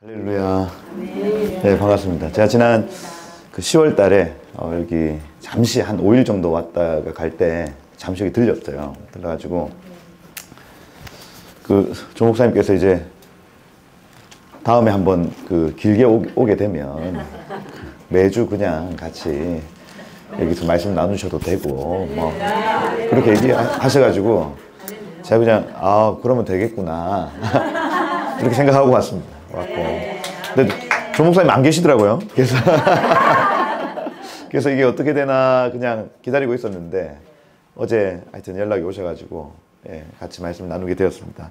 할렐루야. 네, 반갑습니다. 제가 지난 그 10월 달에 여기 잠시 한 5일 정도 왔다가 갈 때 잠시 여기 들렸어요. 들려가지고 그 조 목사님께서 이제 다음에 한번 그 길게 오게 되면 매주 그냥 같이 여기서 말씀 나누셔도 되고 뭐 그렇게 얘기하셔가지고 제가 그냥 그러면 되겠구나 이렇게 생각하고 왔습니다. 왔고. 근데 조 목사님 안 계시더라고요. 그래서 이게 어떻게 되나 그냥 기다리고 있었는데 어제 하여튼 연락이 오셔가지고 같이 말씀 나누게 되었습니다.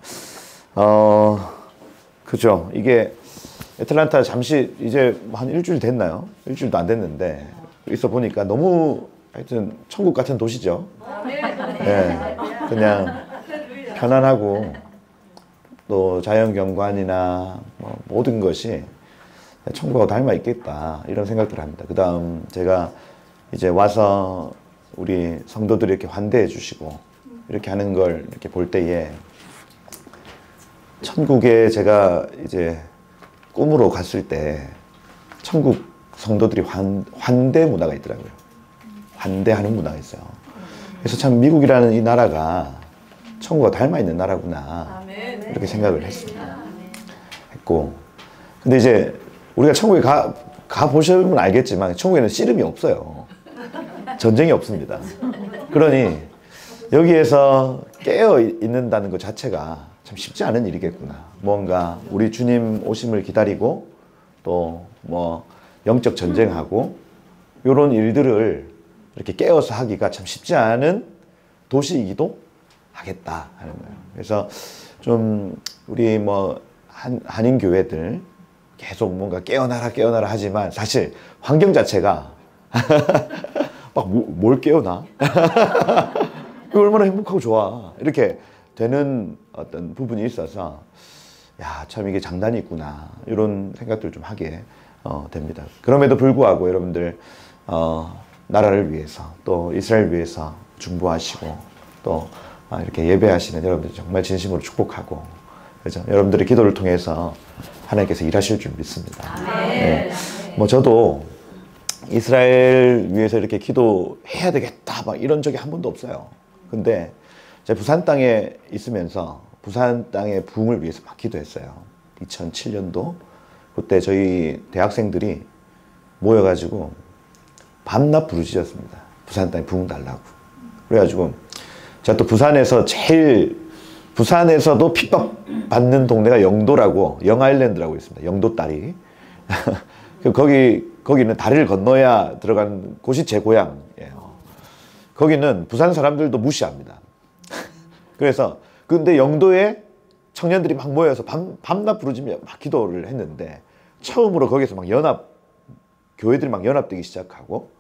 그죠. 이게 애틀란타 잠시 이제 한 일주일 됐나요? 일주일도 안 됐는데 있어 보니까 너무 하여튼 천국 같은 도시죠. 네, 그냥 편안하고 또 자연경관이나 뭐 모든 것이 천국하고 닮아 있겠다 이런 생각들을 합니다. 그 다음 제가 이제 와서 우리 성도들이 이렇게 환대해 주시고 이렇게 하는 걸 이렇게 볼 때에 천국에 제가 이제 꿈으로 갔을 때 천국 성도들이 환대 문화가 있더라고요. 환대하는 문화가 있어요. 그래서 참 미국이라는 이 나라가 천국과 닮아 있는 나라구나 이렇게 생각을 했고, 근데 이제 우리가 천국에 가 보시면 알겠지만 천국에는 씨름이 없어요. 전쟁이 없습니다. 그러니 여기에서 깨어 있는다는 것 자체가 참 쉽지 않은 일이겠구나. 뭔가 우리 주님 오심을 기다리고 또 뭐 영적 전쟁하고 이런 일들을 이렇게 깨어서 하기가 참 쉽지 않은 도시이기도 하겠다 하는 거예요. 그래서 좀 우리 뭐 한인 교회들 계속 뭔가 깨어나라 하지만 사실 환경 자체가 막 뭘 깨어나? 이거 얼마나 행복하고 좋아 이렇게 되는 어떤 부분이 있어서 야, 참 이게 장단이 있구나 이런 생각들을 좀 하게 됩니다. 그럼에도 불구하고 여러분들 나라를 위해서 또 이스라엘 위해서 중보하시고 또 이렇게 예배하시는 여러분들 정말 진심으로 축복하고, 그렇죠? 여러분들의 기도를 통해서 하나님께서 일하실 줄 믿습니다. 네. 뭐 저도 이스라엘 위해서 이렇게 기도해야 되겠다 막 이런 적이 한 번도 없어요. 근데 제가 부산 땅에 있으면서 부산 땅의 부흥을 위해서 막 기도했어요. 2007년도 그때 저희 대학생들이 모여가지고 밤낮 부르짖었습니다. 부산 땅에 부흥 달라고. 그래가지고 제가 또 부산에서도 핍박받는 동네가 영도라고, 영아일랜드라고 있습니다. 영도 딸이. 거기는 다리를 건너야 들어가는 곳이 제 고향이에요. 거기는 부산 사람들도 무시합니다. 그래서, 근데 영도에 청년들이 막 모여서 밤낮 부르짖으며 막 기도를 했는데, 처음으로 거기서 막 교회들이 막 연합되기 시작하고,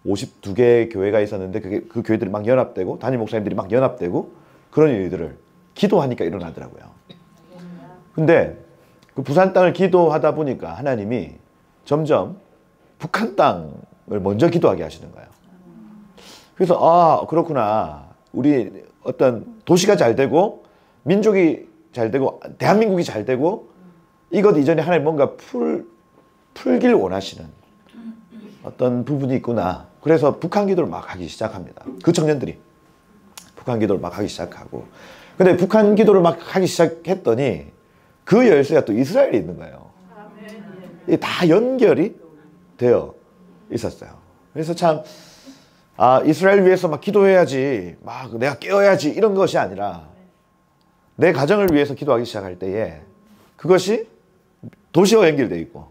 52개 교회가 있었는데 그 교회들이 막 연합되고 담임 목사님들이 막 연합되고 그런 일들을 기도하니까 일어나더라고요. 근데 그 부산 땅을 기도하다 보니까 하나님이 점점 북한 땅을 먼저 기도하게 하시는 거예요. 그래서 그렇구나. 우리 어떤 도시가 잘 되고 민족이 잘 되고 대한민국이 잘 되고 이것 이전에 하나님 뭔가 풀길 원하시는 어떤 부분이 있구나. 그래서 북한 기도를 막 하기 시작합니다. 그 청년들이 북한 기도를 막 하기 시작하고, 근데 북한 기도를 막 하기 시작했더니 그 열쇠가 또 이스라엘에 있는 거예요. 이게 다 연결이 되어 있었어요. 그래서 참 이스라엘 위해서 막 기도해야지, 막 내가 깨어야지 이런 것이 아니라 내 가정을 위해서 기도하기 시작할 때에 그것이 도시와 연결되어 있고,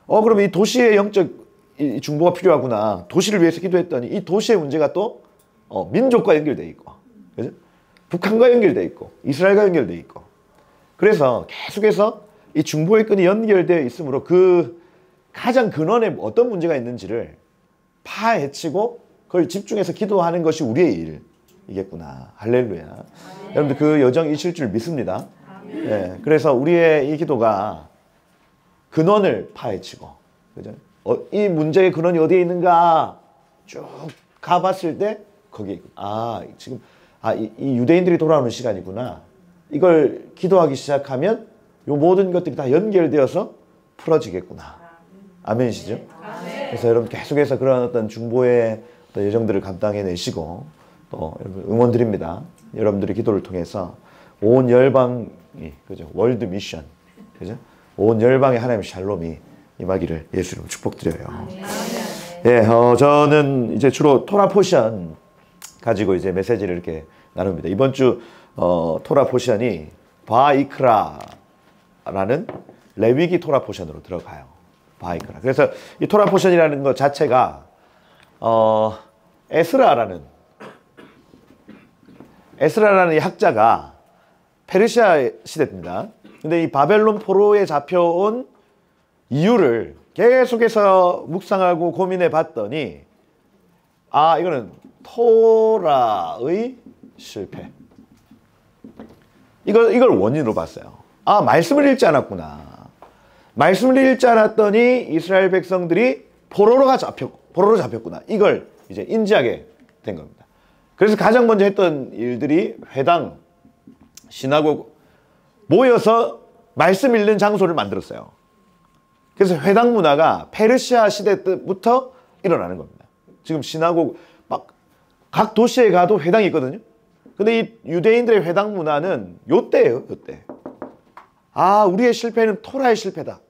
그럼 이 도시의 영적 이 중보가 필요하구나. 도시를 위해서 기도했더니 이 도시의 문제가 또 민족과 연결되어 있고, 그죠? 북한과 연결되어 있고 이스라엘과 연결되어 있고, 그래서 계속해서 이 중보의 끈이 연결되어 있으므로 그 가장 근원에 어떤 문제가 있는지를 파헤치고 그걸 집중해서 기도하는 것이 우리의 일이겠구나. 할렐루야. 여러분들 그 여정이 있을 줄 믿습니다. 네, 그래서 우리의 이 기도가 근원을 파헤치고, 그죠? 이 문제의 근원이 어디에 있는가 쭉 가봤을 때 거기에 지금 이 유대인들이 돌아오는 시간이구나. 이걸 기도하기 시작하면 요 모든 것들이 다 연결되어서 풀어지겠구나. 아멘이시죠? 그래서 여러분 계속해서 그런 어떤 중보의 어떤 여정들을 감당해내시고 또 여러분 응원드립니다. 여러분들의 기도를 통해서 온 열방이, 그죠? 월드 미션, 그죠? 온 열방의 하나님의 샬롬이 임하기를 예수 이름으로 축복드려요. 예, 저는 이제 주로 토라 포션 가지고 이제 메시지를 이렇게 나눕니다. 이번 주 토라 포션이 바이크라라는 레위기 토라 포션으로 들어가요. 바이크라. 그래서 이 토라 포션이라는 것 자체가 에스라라는 이 학자가 페르시아 시대입니다. 근데 이 바벨론 포로에 잡혀온 이유를 계속해서 묵상하고 고민해 봤더니 이거는 토라의 실패. 이걸 원인으로 봤어요. 말씀을 읽지 않았구나. 말씀을 읽지 않았더니 이스라엘 백성들이 포로로 잡혔구나. 이걸 이제 인지하게 된 겁니다. 그래서 가장 먼저 했던 일들이 회당, 시나고그 모여서 말씀 읽는 장소를 만들었어요. 그래서 회당 문화가 페르시아 시대 때부터 일어나는 겁니다. 지금 시나고그 막 각 도시에 가도 회당이 있거든요. 근데 이 유대인들의 회당 문화는 요때예요, 요때. 우리의 실패는 토라의 실패다.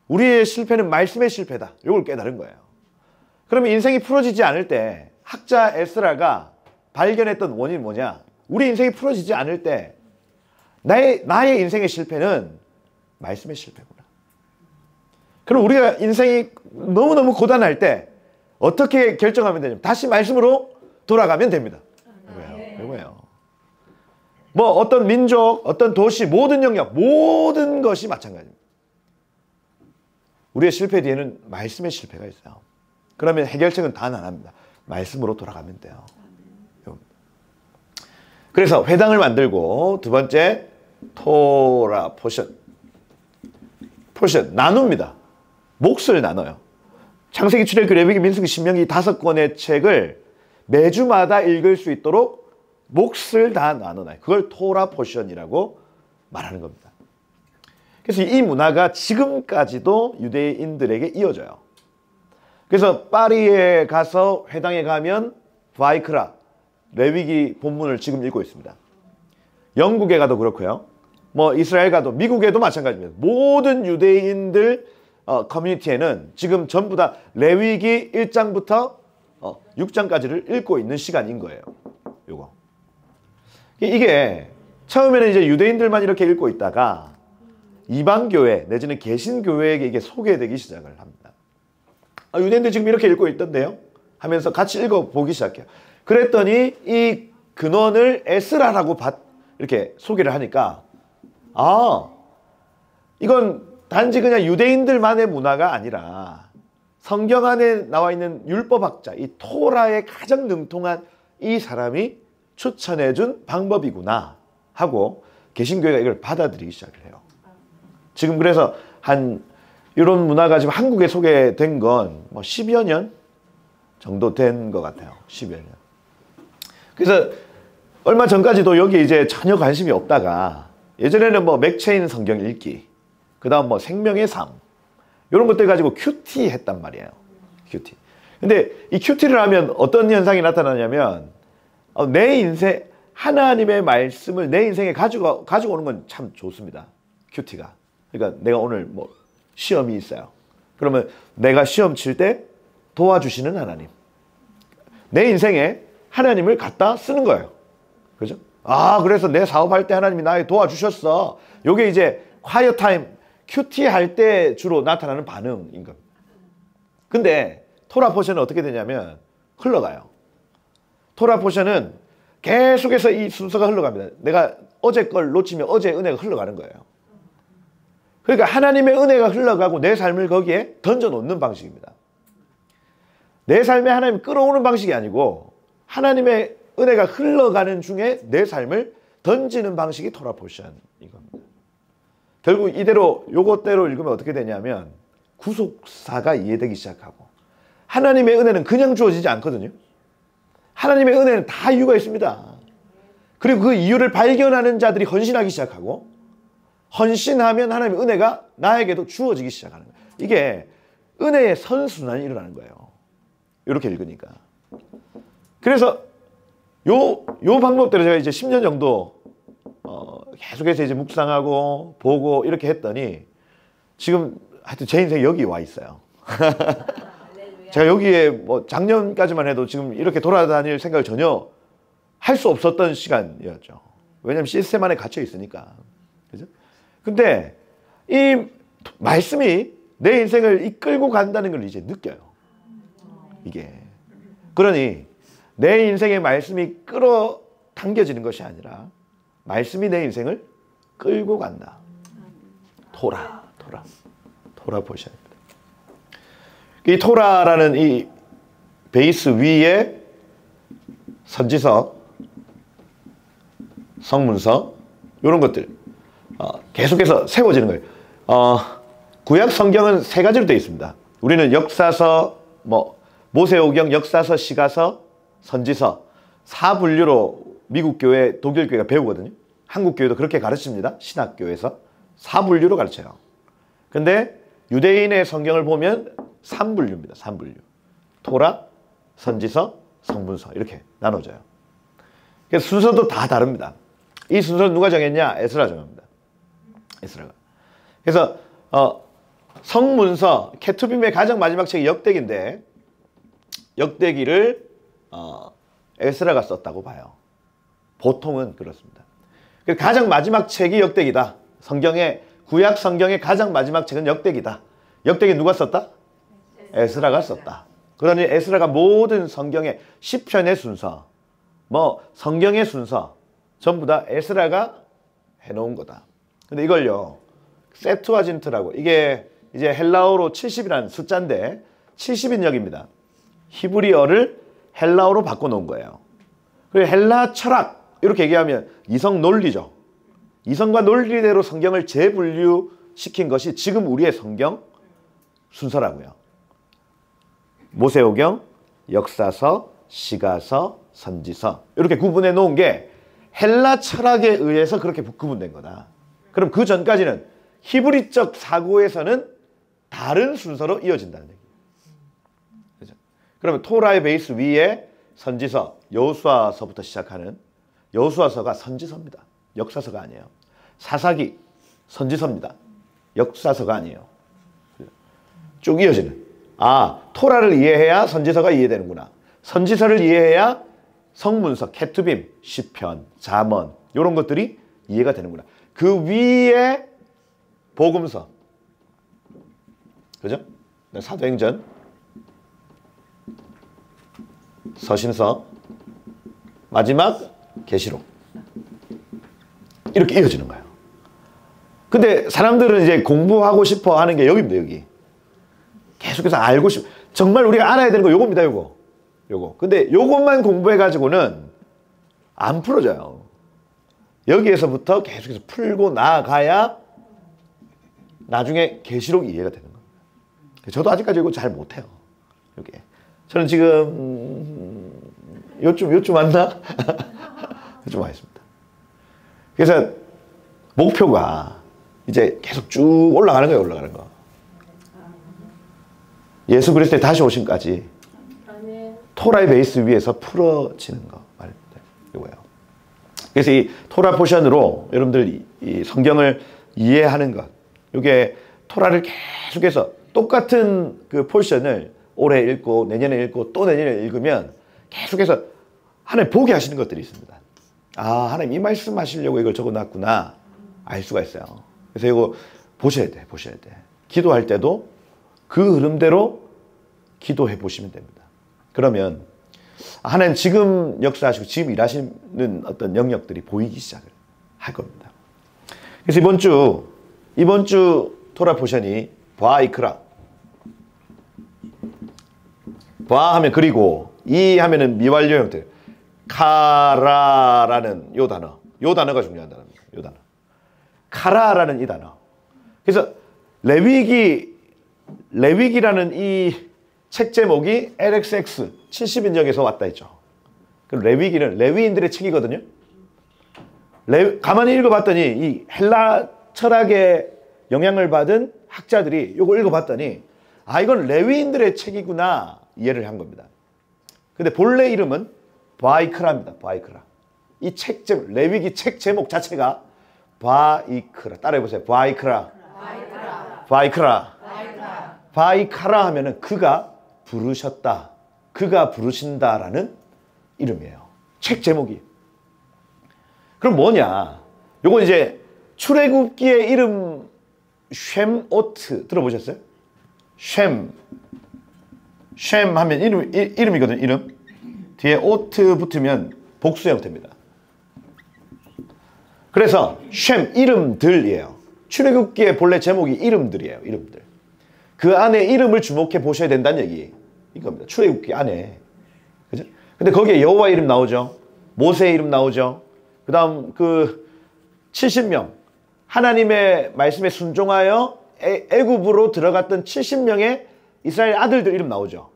우리의 실패는 말씀의 실패다. 이걸 깨달은 거예요. 그러면 인생이 풀어지지 않을 때 학자 에스라가 발견했던 원인이 뭐냐? 우리 인생이 풀어지지 않을 때 나의 인생의 실패는 말씀의 실패구나. 그럼 우리가 인생이 너무너무 고단할 때 어떻게 결정하면 되냐면 다시 말씀으로 돌아가면 됩니다. 이거예요. 뭐 어떤 민족, 어떤 도시, 모든 영역, 모든 것이 마찬가지입니다. 우리의 실패 뒤에는 말씀의 실패가 있어요. 그러면 해결책은 단 하나입니다. 말씀으로 돌아가면 돼요. 그래서 회당을 만들고 두 번째 토라 포션 나눕니다. 몫을 나눠요. 창세기, 출애굽기, 레위기, 민수기, 신명기 5권의 책을 매주마다 읽을 수 있도록 몫을 다 나눠놔요. 그걸 토라 포션이라고 말하는 겁니다. 그래서 이 문화가 지금까지도 유대인들에게 이어져요. 그래서 파리에 가서 회당에 가면 바이크라, 레위기 본문을 지금 읽고 있습니다. 영국에 가도 그렇고요. 뭐 이스라엘 가도 미국에도 마찬가지입니다. 모든 유대인들 커뮤니티에는 지금 전부 다 레위기 1장부터 6장까지를 읽고 있는 시간인 거예요. 요거. 이게 처음에는 이제 유대인들만 이렇게 읽고 있다가 이방교회 내지는 개신교회에게 이게 소개되기 시작을 합니다. 유대인들 지금 이렇게 읽고 있던데요? 하면서 같이 읽어보기 시작해요. 그랬더니 이 근원을 에스라라고 이렇게 소개를 하니까 이건 단지 그냥 유대인들만의 문화가 아니라 성경 안에 나와 있는 율법학자, 이 토라에 가장 능통한 이 사람이 추천해준 방법이구나 하고 개신교회가 이걸 받아들이기 시작을 해요. 지금 그래서 이런 문화가 지금 한국에 소개된 건 뭐 10여 년 정도 된 것 같아요. 10여 년. 그래서 얼마 전까지도 여기 이제 전혀 관심이 없다가 예전에는 뭐 맥체인 성경 읽기, 그 다음 뭐 생명의 삶, 이런 것들 가지고 큐티 했단 말이에요. 큐티. 근데 이 큐티를 하면 어떤 현상이 나타나냐면 내 인생, 하나님의 말씀을 내 인생에 가지고 오는 건 참 좋습니다. 큐티가. 그러니까 내가 오늘 뭐 시험이 있어요. 그러면 내가 시험 칠 때 도와주시는 하나님. 내 인생에 하나님을 갖다 쓰는 거예요. 그죠? 그래서 내 사업할 때 하나님이 나에게 도와주셨어. 요게 이제 콰이어 타임, 큐티 할 때 주로 나타나는 반응인 겁니다. 근데 토라 포션은 어떻게 되냐면 흘러가요. 토라 포션은 계속해서 이 순서가 흘러갑니다. 내가 어제 걸 놓치면 어제의 은혜가 흘러가는 거예요. 그러니까 하나님의 은혜가 흘러가고 내 삶을 거기에 던져놓는 방식입니다. 내 삶에 하나님 끌어오는 방식이 아니고 하나님의 은혜가 흘러가는 중에 내 삶을 던지는 방식이 토라 포션인 겁니다. 결국 이대로 요것대로 읽으면 어떻게 되냐면 구속사가 이해되기 시작하고 하나님의 은혜는 그냥 주어지지 않거든요. 하나님의 은혜는 다 이유가 있습니다. 그리고 그 이유를 발견하는 자들이 헌신하기 시작하고 헌신하면 하나님의 은혜가 나에게도 주어지기 시작하는 거예요. 이게 은혜의 선순환이 일어나는 거예요. 이렇게 읽으니까. 그래서 요 방법대로 제가 이제 10년 정도 계속해서 이제 묵상하고 보고 이렇게 했더니 지금 하여튼 제 인생이 여기 와 있어요. 제가 여기에 뭐 작년까지만 해도 지금 이렇게 돌아다닐 생각을 전혀 할 수 없었던 시간이었죠. 왜냐하면 시스템 안에 갇혀 있으니까. 그죠? 근데 이 말씀이 내 인생을 이끌고 간다는 걸 이제 느껴요. 이게. 그러니 내 인생의 말씀이 끌어당겨지는 것이 아니라 말씀이 내 인생을 끌고 간다. 토라 보셔야 됩니다. 이 토라라는 이 베이스 위에 선지서, 성문서 이런 것들 계속해서 세워지는 거예요. 구약 성경은 세 가지로 되어 있습니다. 우리는 역사서, 모세오경, 역사서, 시가서, 선지서 4분류로 미국 교회, 독일 교회가 배우거든요. 한국 교회도 그렇게 가르칩니다. 신학교에서 4분류로 가르쳐요. 근데 유대인의 성경을 보면 3분류입니다. 3분류. 토라, 선지서, 성문서 이렇게 나눠져요. 그래서 순서도 다 다릅니다. 이 순서는 누가 정했냐? 에스라 정합니다. 에스라가. 그래서 성문서, 케투빔의 가장 마지막 책이 역대기인데 역대기를 에스라가 썼다고 봐요. 보통은 그렇습니다. 그래서 가장 마지막 책이 역대기다. 구약 성경의 가장 마지막 책은 역대기다. 역대기 누가 썼다? 에스라가 썼다. 그러니 에스라가 모든 성경의 시편의 순서, 성경의 순서 전부 다 에스라가 해놓은 거다. 근데 이걸요, 세투아진트라고, 이게 이제 헬라어로 70이라는 숫자인데 70인역입니다. 히브리어를 헬라어로 바꿔놓은 거예요. 그리고 헬라 철학 이렇게 얘기하면 이성 논리죠. 이성과 논리대로 성경을 재분류시킨 것이 지금 우리의 성경 순서라고요. 모세오경, 역사서, 시가서, 선지서 이렇게 구분해 놓은 게 헬라 철학에 의해서 그렇게 구분된 거다. 그럼 그 전까지는 히브리적 사고에서는 다른 순서로 이어진다는 얘기예요. 그죠? 그러면 토라의 베이스 위에 선지서, 여호수아서부터 시작하는 여호수아서가 선지서입니다. 역사서가 아니에요. 사사기, 선지서입니다. 역사서가 아니에요. 쭉 이어지는. 토라를 이해해야 선지서가 이해되는구나. 선지서를 이해해야 성문서, 케투빔, 시편, 잠언 이런 것들이 이해가 되는구나. 그 위에 복음서, 그죠? 사도행전, 서신서, 마지막 계시록 이렇게 이어지는 거예요. 근데 사람들은 이제 공부하고 싶어 하는 게 여기입니다. 여기 계속해서 알고 정말 우리가 알아야 되는 거 요겁니다. 요거. 근데 요것만 공부해 가지고는 안 풀어져요. 여기에서부터 계속해서 풀고 나아가야 나중에 계시록이 이해가 되는 거예요. 저도 아직까지 이거 잘 못해요. 이게 저는 지금 요쯤 왔나? 요쯤 와 있습니다. 그래서 목표가 이제 계속 쭉 올라가는 거예요. 올라가는 거. 예수 그리스도의 다시 오심까지 토라의 베이스 위에서 풀어지는 거 말입니다. 이거예요. 그래서 이 토라 포션으로 여러분들 이 성경을 이해하는 것, 이게 토라를 계속해서 똑같은 그 포션을 올해 읽고 내년에 읽고 또 내년에 읽으면 계속해서 하나님 보게 하시는 것들이 있습니다. 하나님 이 말씀 하시려고 이걸 적어놨구나 알 수가 있어요. 그래서 이거 보셔야 돼. 기도할 때도 그 흐름대로 기도해 보시면 됩니다. 그러면 하나님 지금 역사하시고 지금 일하시는 어떤 영역들이 보이기 시작을 할 겁니다. 그래서 이번 주 토라 포션이 바이크라. 바 하면 그리고, 이 하면은 미완료 형태. 카라라는 요 단어가 중요한 단어입니다. 요 단어. 카라라는 이 단어. 그래서 레위기라는 이 책 제목이 LXX 70인역에서 왔다 했죠. 레위기는 레위인들의 책이거든요. 가만히 읽어봤더니 이 헬라 철학의 영향을 받은 학자들이 이걸 읽어봤더니 아 이건 레위인들의 책이구나 이해를 한 겁니다. 근데 본래 이름은 바이크라입니다. 바이크라. 이 책 제목, 레위기 책 제목 자체가 바이크라. 따라해보세요. 바이크라. 바이크라. 바이카라 하면은 그가 부르셨다. 그가 부르신다라는 이름이에요. 책 제목이. 그럼 뭐냐? 요건 이제 출애굽기의 이름 쉔오트 들어보셨어요? 쉔 하면 이름이거든. 이름. 뒤에 오트 붙으면 복수 형태입니다. 그래서 쉔 이름들이에요. 출애굽기의 본래 제목이 이름들이에요. 이름들. 그 안에 이름을 주목해 보셔야 된다는 얘기 이겁니다. 출애굽기 안에. 그죠? 근데 거기에 여호와 이름 나오죠. 모세의 이름 나오죠. 그다음 그 70명 하나님의 말씀에 순종하여 애굽으로 들어갔던 70명의 이스라엘 아들들 이름 나오죠.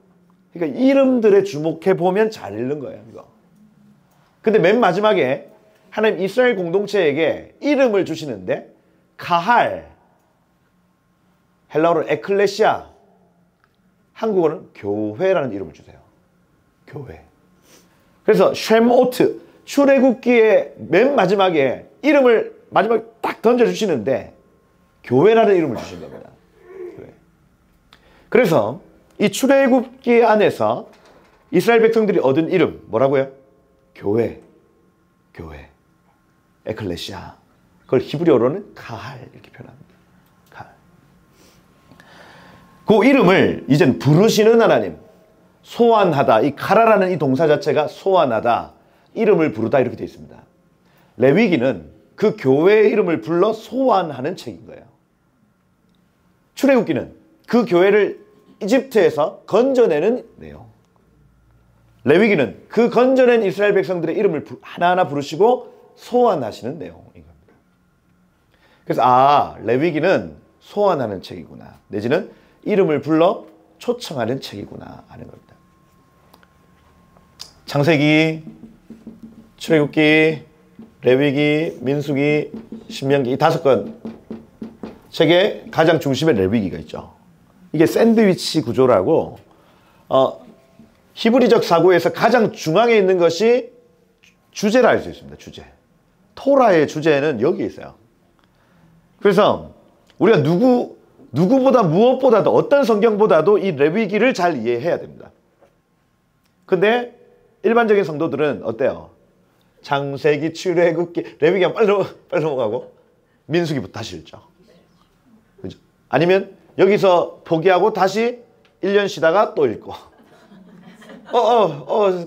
그러니까 이름들에 주목해 보면 잘 읽는 거예요, 이거. 근데 맨 마지막에 하나님 이스라엘 공동체에게 이름을 주시는데 카할, 헬라어로 에클레시아, 한국어는 교회라는 이름을 주세요. 교회. 그래서 쉔오트, 출애굽기의 맨 마지막에 이름을 마지막에 딱 던져주시는데 교회라는 이름을 주신 겁니다. 교회. 그래서 이 출애굽기 안에서 이스라엘 백성들이 얻은 이름 뭐라고요? 교회. 교회. 에클레시아. 그걸 히브리어로는 카할 이렇게 표현합니다. 카할. 그 이름을 이젠 부르시는 하나님. 소환하다. 이 카라라는 이 동사 자체가 소환하다. 이름을 부르다 이렇게 되어 있습니다. 레위기는 그 교회의 이름을 불러 소환하는 책인 거예요. 출애굽기는 그 교회를 이집트에서 건져내는 내용. 레위기는 그 건져낸 이스라엘 백성들의 이름을 하나하나 부르시고 소환하시는 내용인 겁니다. 그래서 레위기는 소환하는 책이구나. 내지는 이름을 불러 초청하는 책이구나 하는 겁니다. 창세기, 출애굽기, 레위기, 민수기, 신명기 이 5권 책의 가장 중심에 레위기가 있죠. 이게 샌드위치 구조라고 히브리적 사고에서 가장 중앙에 있는 것이 주제라 할 수 있습니다. 주제. 토라의 주제는 여기 있어요. 그래서 우리가 누구보다 무엇보다도 어떤 성경보다도 이 레위기를 잘 이해해야 됩니다. 근데 일반적인 성도들은 어때요? 창세기, 출애굽기, 레위기가 빨리 넘어가고 민수기부터 다시 읽죠. 그죠? 아니면 여기서 포기하고 다시 1년 쉬다가 또 읽고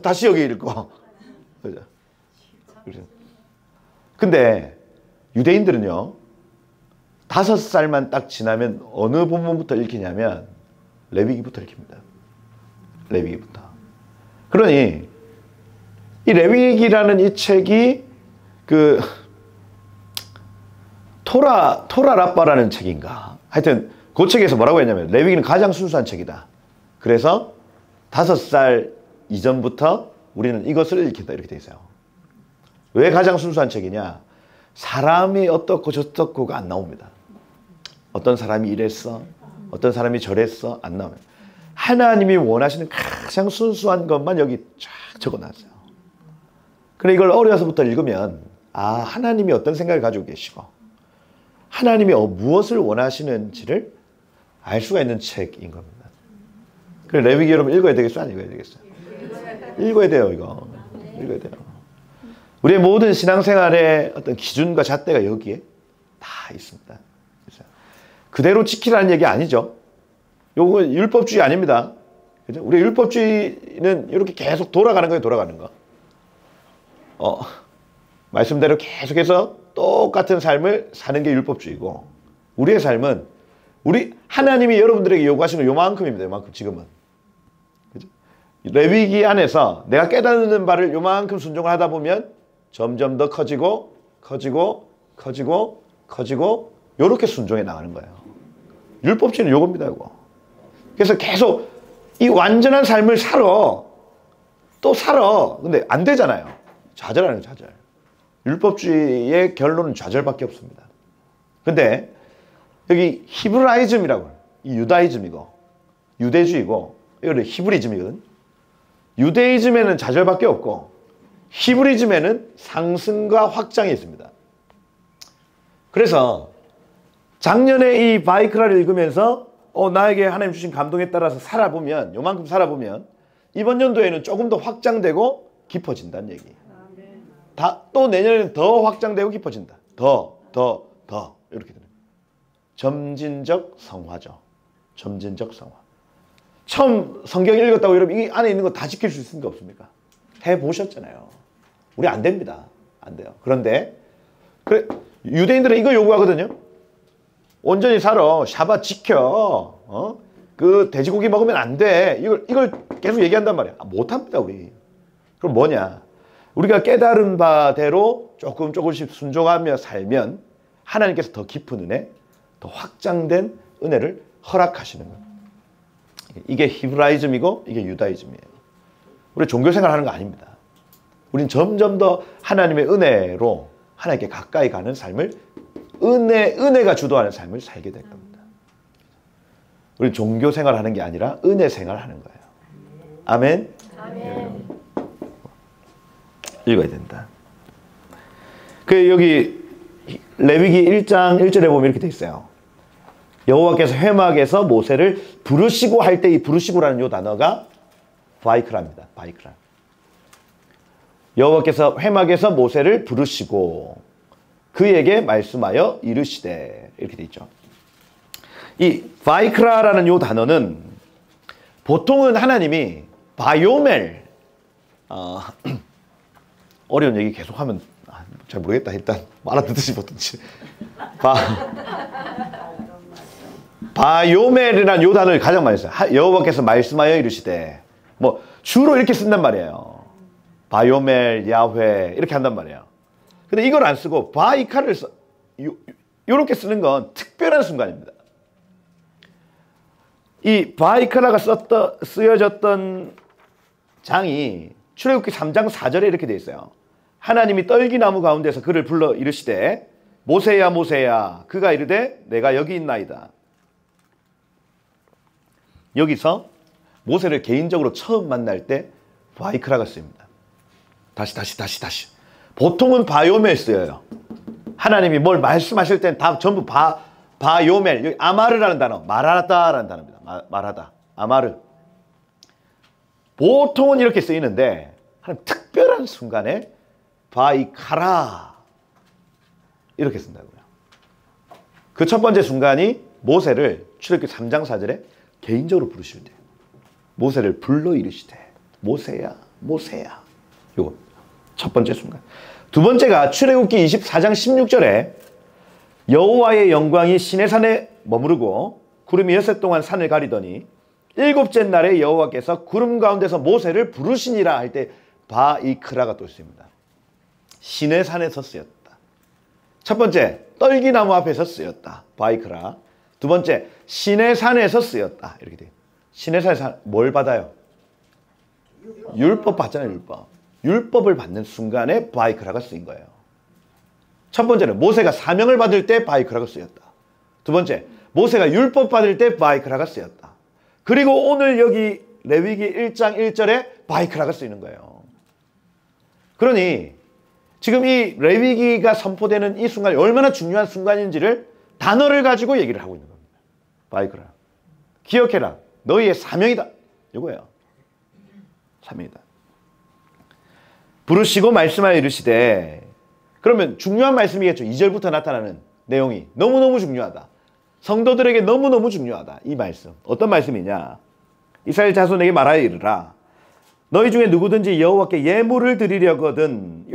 다시 여기 읽고 그죠? 근데 유대인들은요 5살만 딱 지나면 어느 본문부터 읽히냐면 레위기부터 읽힙니다. 레위기부터. 그러니 이 레위기라는 이 책이 그 토라라빠라는 책인가 하여튼 그 책에서 뭐라고 했냐면 레위기는 가장 순수한 책이다. 그래서 5살 이전부터 우리는 이것을 읽힌다 이렇게 돼 있어요. 왜 가장 순수한 책이냐? 사람이 어떻고 저떻고가 안 나옵니다. 어떤 사람이 이랬어, 어떤 사람이 저랬어 안 나옵니다. 하나님이 원하시는 가장 순수한 것만 여기 쫙 적어놨어요. 그래 이걸 어려서부터 읽으면 하나님이 어떤 생각을 가지고 계시고 하나님이 무엇을 원하시는지를 알 수가 있는 책인 겁니다. 그래 레위기 여러분 읽어야 되겠어요? 안 읽어야 되겠어요? 읽어야 돼요. 이거 읽어야 돼요. 우리의 모든 신앙생활의 어떤 기준과 잣대가 여기에 다 있습니다. 그대로 지키라는 얘기 아니죠. 요거 율법주의 아닙니다. 그죠? 우리 율법주의는 이렇게 계속 돌아가는 거예요. 돌아가는 거. 말씀대로 계속해서 똑같은 삶을 사는 게 율법주의고 우리의 삶은 하나님이 여러분들에게 요구하시는 요만큼입니다. 요만큼 지금은. 그죠? 레위기 안에서 내가 깨닫는 바를 요만큼 순종을 하다 보면 점점 더 커지고 요렇게 순종해 나가는 거예요. 율법주의는 요겁니다. 이거. 그래서 계속 이 완전한 삶을 또 살아. 근데 안 되잖아요. 좌절하는 좌절. 율법주의의 결론은 좌절밖에 없습니다. 근데 여기 히브라이즘이라고 이 유다이즘이고 유대주의고 이거는 히브리즘이거든. 유대이즘에는 좌절밖에 없고 히브리즘에는 상승과 확장이 있습니다. 그래서 작년에 이 바이크라를 읽으면서 나에게 하나님 주신 감동에 따라서 살아보면 요만큼 살아보면 이번 연도에는 조금 더 확장되고 깊어진다는 얘기. 또 내년에는 더 확장되고 깊어진다. 더 이렇게 되는 점진적 성화죠. 점진적 성화. 처음 성경 읽었다고 여러분 이 안에 있는 거 다 지킬 수 있습니까? 없습니까? 해보셨잖아요. 우리 안 됩니다. 안 돼요. 그런데 그래, 유대인들은 이거 요구하거든요. 온전히 살아. 샤bat 지켜. 그 돼지고기 먹으면 안 돼. 이걸 계속 얘기한단 말이야. 못합니다, 우리. 그럼 뭐냐? 우리가 깨달은 바대로 조금씩 순종하며 살면 하나님께서 더 깊은 은혜, 더 확장된 은혜를 허락하시는 거예요. 이게 히브라이즘이고 이게 유다이즘이에요. 우리 종교생활 하는 거 아닙니다. 우린 점점 더 하나님의 은혜로 하나님께 가까이 가는 삶을 은혜가 주도하는 삶을 살게 될 겁니다. 우리 종교생활 하는 게 아니라 은혜생활 하는 거예요. 아멘? 아멘. 읽어야 된다. 여기 레위기 1장 1절에 보면 이렇게 돼 있어요. 여호와께서 회막에서 모세를 부르시고 할 때 이 부르시고라는 이 단어가 바이크라입니다. 바이크라. 여호와께서 회막에서 모세를 부르시고 그에게 말씀하여 이르시되 이렇게 돼 있죠. 이 바이크라라는 이 단어는 보통은 하나님이 바요멜 어려운 얘기 계속하면 잘 모르겠다. 일단 알아듣듯이 보든지 바요멜이라는 요 단어를 가장 많이 써요. 여호와께서 말씀하여 이르시되 뭐 주로 이렇게 쓴단 말이에요. 바요멜 야훼 이렇게 한단 말이에요. 근데 이걸 안 쓰고 바이카를 요렇게 쓰는 건 특별한 순간입니다. 이 바이카라가 쓰여졌던 장이 출애굽기 3장 4절에 이렇게 돼 있어요. 하나님이 떨기나무 가운데서 그를 불러 이르시되 모세야 모세야 그가 이르되 내가 여기 있나이다. 여기서 모세를 개인적으로 처음 만날 때 바이크라가 쓰입니다. 다시. 보통은 바요멜 쓰여요. 하나님이 뭘 말씀하실 땐 다 전부 바요멜, 여기 아마르라는 단어, 말하다라는 단어입니다. 말하다, 아마르. 보통은 이렇게 쓰이는데 하나님 특별한 순간에 바이카라 이렇게 쓴다고요. 그 첫 번째 순간이 모세를 출애굽기 3장 4절에 개인적으로 부르실 때 모세를 불러 이르시되 모세야 모세야. 요거 첫 번째 순간. 두 번째가 출애굽기 24장 16절에 여호와의 영광이 시내산에 머무르고 구름이 엿새 동안 산을 가리더니 일곱째 날에 여호와께서 구름 가운데서 모세를 부르시니라 할 때 바이크라가 또 있습니다. 시내산에서 쓰였다. 첫 번째 떨기나무 앞에서 쓰였다. 바이크라. 두 번째 시내산에서 쓰였다. 이렇게 돼요. 시내산에서 뭘 받아요? 율법 받잖아요. 율법을 받는 순간에 바이크라가 쓰인 거예요. 첫 번째는 모세가 사명을 받을 때 바이크라가 쓰였다. 두 번째 모세가 율법 받을 때 바이크라가 쓰였다. 그리고 오늘 여기 레위기 1장 1절에 바이크라가 쓰이는 거예요. 그러니 지금 이 레위기가 선포되는 이 순간이 얼마나 중요한 순간인지를 단어를 가지고 얘기를 하고 있는 겁니다. 바이크라. 기억해라. 너희의 사명이다. 이거예요. 사명이다. 부르시고 말씀하여 이르시되 그러면 중요한 말씀이겠죠. 2절부터 나타나는 내용이 너무너무 중요하다. 성도들에게 너무너무 중요하다. 이 말씀. 어떤 말씀이냐. 이스라엘 자손에게 말하여 이르라. 너희 중에 누구든지 여호와께 예물을 드리려거든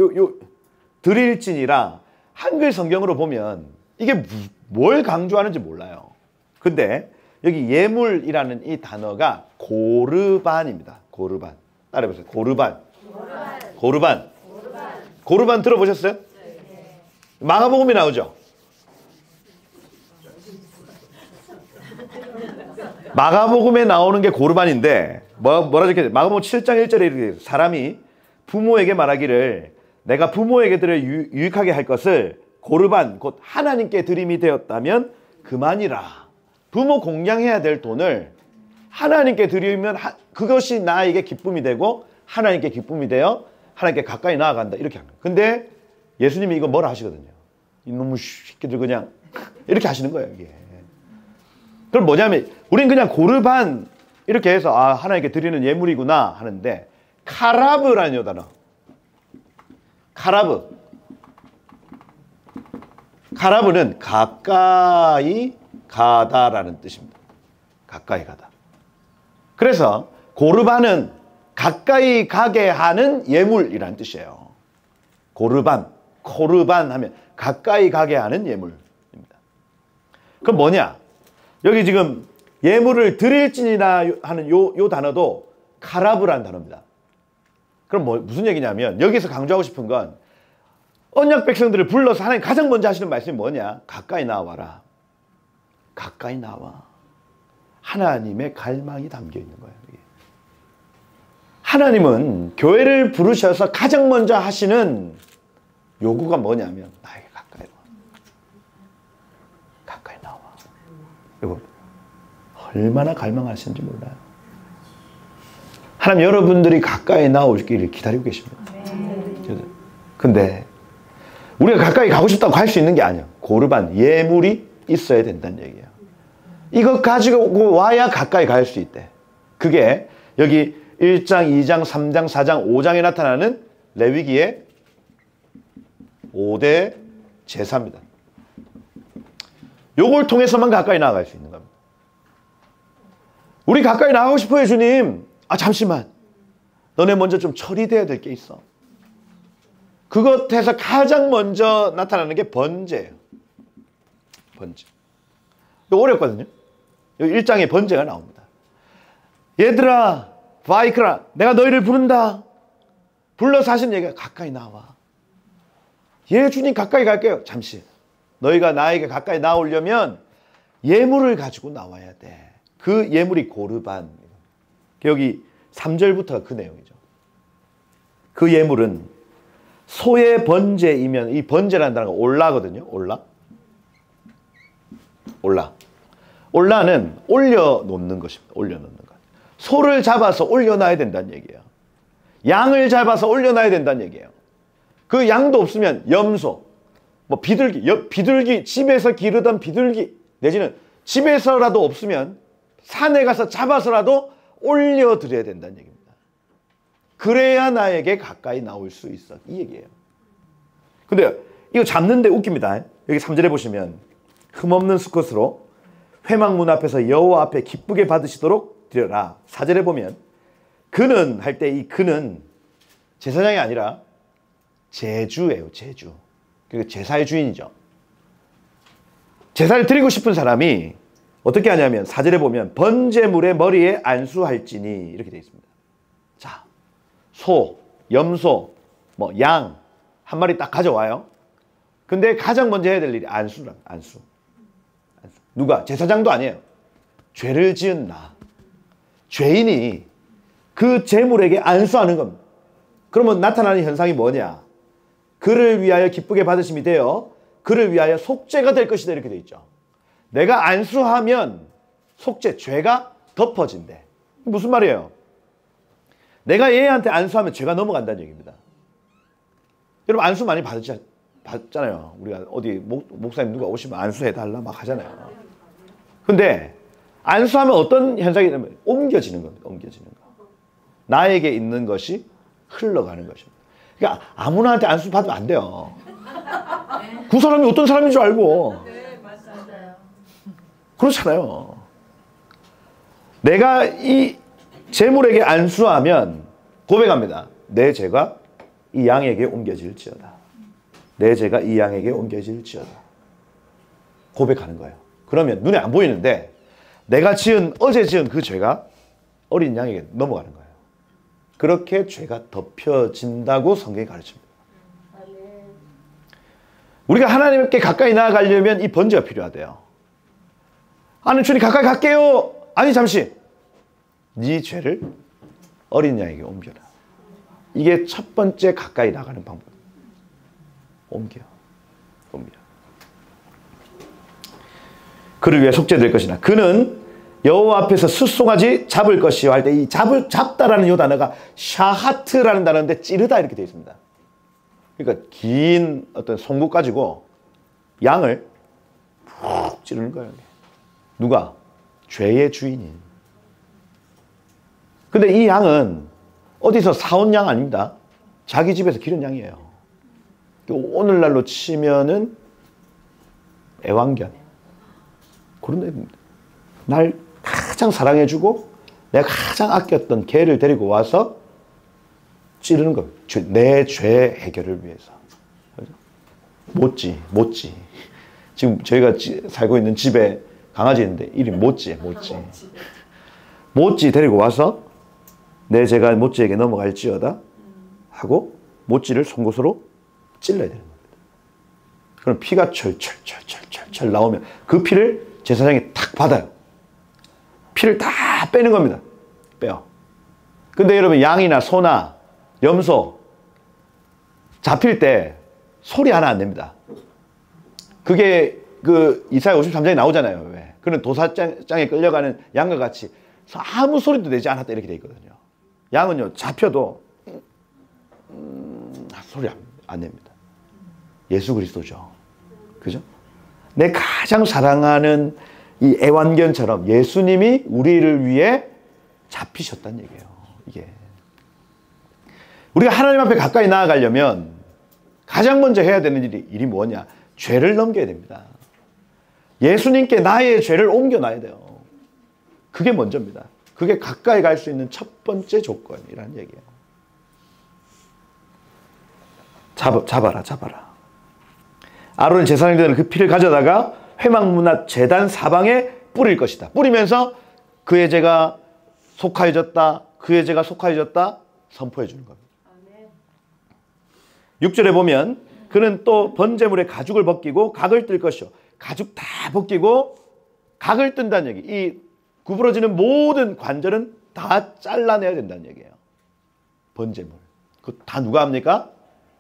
드릴지니라. 한글 성경으로 보면 이게 뭘 강조하는지 몰라요. 근데 여기 예물이라는 이 단어가 고르반입니다. 고르반. 따라해보세요. 고르반 들어보셨어요? 네. 마가복음에 나오죠? 마가복음에 나오는 게 고르반인데 뭐라 적혀져? 마가복음 7장 1절에 이렇게 사람이 부모에게 말하기를 내가 부모에게 들여 유익하게 할 것을 고르반 곧 하나님께 드림이 되었다면 그만이라. 부모 공양해야 될 돈을 하나님께 드리면 그것이 나에게 기쁨이 되고 하나님께 기쁨이 되어 하나님께 가까이 나아간다. 이렇게 합니다. 근데 예수님이 이거 뭐라 하시거든요. 이놈의 새끼들 그냥 이렇게 하시는 거예요. 이게. 그럼 뭐냐면 우린 그냥 고르반 이렇게 해서 하나님께 드리는 예물이구나 하는데 카라브라는 요 단어. 카라브는 가까이 가다라는 뜻입니다. 가까이 가다. 그래서 고르반은 가까이 가게 하는 예물이라는 뜻이에요. 고르반, 코르반 하면 가까이 가게 하는 예물입니다. 그럼 뭐냐? 여기 지금 예물을 드릴지니라 하는 요 단어도 카라브라는 단어입니다. 그럼 무슨 얘기냐면 여기서 강조하고 싶은 건 언약 백성들을 불러서 하나님 가장 먼저 하시는 말씀이 뭐냐? 가까이 나와라. 가까이 나와. 하나님의 갈망이 담겨 있는 거예요. 하나님은 교회를 부르셔서 가장 먼저 하시는 요구가 뭐냐면 나에게 가까이 와. 가까이 나와. 여러분 얼마나 갈망하시는지 몰라요. 하나님 여러분들이 가까이 나오기를 기다리고 계십니다. 근데 우리가 가까이 가고 싶다고 할 수 있는 게 아니야. 고르반 예물이 있어야 된다는 얘기예요. 이거 가지고 와야 가까이 갈 수 있대. 그게 여기 1장, 2장, 3장, 4장, 5장에 나타나는 레위기의 5대 제사입니다. 요걸 통해서만 가까이 나아갈 수 있는 겁니다. 우리 가까이 나가고 싶어요, 주님. 잠시만. 너네 먼저 좀 처리돼야 될 게 있어. 그것에서 가장 먼저 나타나는 게 번제예요. 번제. 이거 어렵거든요. 여기 1장에 번제가 나옵니다. 얘들아, 바이크라, 내가 너희를 부른다. 불러서 하신 얘기가 가까이 나와. 예, 주님 가까이 갈게요. 잠시. 너희가 나에게 가까이 나오려면 예물을 가지고 나와야 돼. 그 예물이 고르반. 여기 3절부터가 그 내용이죠. 그 예물은 소의 번제이면 이 번제라는 단어가 올라거든요. 올라는 올려놓는 것입니다. 올려놓는 것. 소를 잡아서 올려놔야 된다는 얘기예요. 양을 잡아서 올려놔야 된다는 얘기예요. 그 양도 없으면 염소, 비둘기, 집에서 기르던 비둘기, 내지는 집에서라도 없으면 산에 가서 잡아서라도 올려드려야 된다는 얘기입니다. 그래야 나에게 가까이 나올 수 있어. 이 얘기예요. 근데 이거 잡는데 웃깁니다. 여기 3절에 보시면 흠없는 수컷으로 회막문 앞에서 여호와 앞에 기쁘게 받으시도록 드려라. 4절에 보면 그는 할 때 이 그는 제사장이 아니라 제주예요. 제주. 그러니까 제사의 주인이죠. 제사를 드리고 싶은 사람이 어떻게 하냐면 4절에 보면 번제물의 머리에 안수할지니 이렇게 되어 있습니다. 자, 소, 염소, 양 한 마리 딱 가져와요. 근데 가장 먼저 해야 될 일이 안수라. 안수. 누가? 제사장도 아니에요. 죄를 지은 나. 죄인이 그 제물에게 안수하는 겁니다. 그러면 나타나는 현상이 뭐냐? 그를 위하여 기쁘게 받으심이 되어 그를 위하여 속죄가 될 것이다. 이렇게 되어 있죠. 내가 안수하면 속죄, 죄가 덮어진대. 무슨 말이에요? 내가 얘한테 안수하면 죄가 넘어간다는 얘기입니다. 여러분 안수 많이 받잖아요. 우리가 어디 목사님 누가 오시면 안수해달라 막 하잖아요. 근데 안수하면 어떤 현상이 되면 옮겨지는 겁니다. 옮겨지는 거. 나에게 있는 것이 흘러가는 것입니다. 그러니까 아무나한테 안수 받으면 안 돼요. 그 사람이 어떤 사람인 줄 알고. 네, 맞아요. 그렇잖아요. 내가 이 제물에게 안수하면 고백합니다. 내 죄가 이 양에게 옮겨질지어다. 내 죄가 이 양에게 옮겨질지어다. 고백하는 거예요. 그러면 눈에 안 보이는데 내가 어제 지은 그 죄가 어린 양에게 넘어가는 거예요. 그렇게 죄가 덮여진다고 성경이 가르칩니다. 우리가 하나님께 가까이 나아가려면 이 번제가 필요하대요. 아니 주님 가까이 갈게요. 아니 잠시. 네 죄를 어린 양에게 옮겨라. 이게 첫 번째 가까이 나가는 방법. 옮겨. 그를 위해 속죄될 것이나 그는 여호와 앞에서 숫송아지 잡을 것이요 할 때 이 잡다라는 이 단어가 샤하트라는 단어인데 찌르다 이렇게 되어 있습니다. 그러니까 긴 어떤 송곳 가지고 양을 푹 찌르는 거예요. 누가? 죄의 주인이. 근데 이 양은 어디서 사온 양 아닙니다. 자기 집에서 기른 양이에요. 오늘날로 치면은 애완견. 그런 애입니다. 날 가장 사랑해주고 내가 가장 아꼈던 개를 데리고 와서 찌르는 겁니다. 내 죄 해결을 위해서. 모찌. 지금 저희가 살고 있는 집에 강아지 있는데 이름이 모찌예요. 모찌 데리고 와서 내 죄가 모찌에게 넘어갈지어다 하고 모찌를 송곳으로 찔러야 되는 겁니다. 그럼 피가 철철 나오면 그 피를 제사장이 탁 받아요. 피를 다 빼는 겁니다. 빼요. 근데 여러분 양이나 소나 염소 잡힐 때 소리 하나 안 냅니다. 그게 그 이사야 53장에 나오잖아요. 왜? 그는 도사장에 끌려가는 양과 같이 아무 소리도 내지 않았다 이렇게 돼 있거든요. 양은요 잡혀도 소리 안 냅니다. 예수 그리스도죠. 그죠? 내 가장 사랑하는 이 애완견처럼 예수님이 우리를 위해 잡히셨다는 얘기예요. 이게 우리가 하나님 앞에 가까이 나아가려면 가장 먼저 해야 되는 일이 뭐냐? 죄를 넘겨야 됩니다. 예수님께 나의 죄를 옮겨놔야 돼요. 그게 먼저입니다. 그게 가까이 갈 수 있는 첫 번째 조건이라는 얘기예요. 잡아라. 아론은 제사장이 되는 그 피를 가져다가 회막문 앞 제단 사방에 뿌릴 것이다. 뿌리면서 그의 죄가 속하여졌다. 선포해 주는 겁니다. 6절에 보면 그는 또 번제물의 가죽을 벗기고 각을 뜰 것이요. 가죽 다 벗기고 각을 뜬다는 얘기. 이 구부러지는 모든 관절은 다 잘라내야 된다는 얘기예요. 번제물. 그거 다 누가 합니까?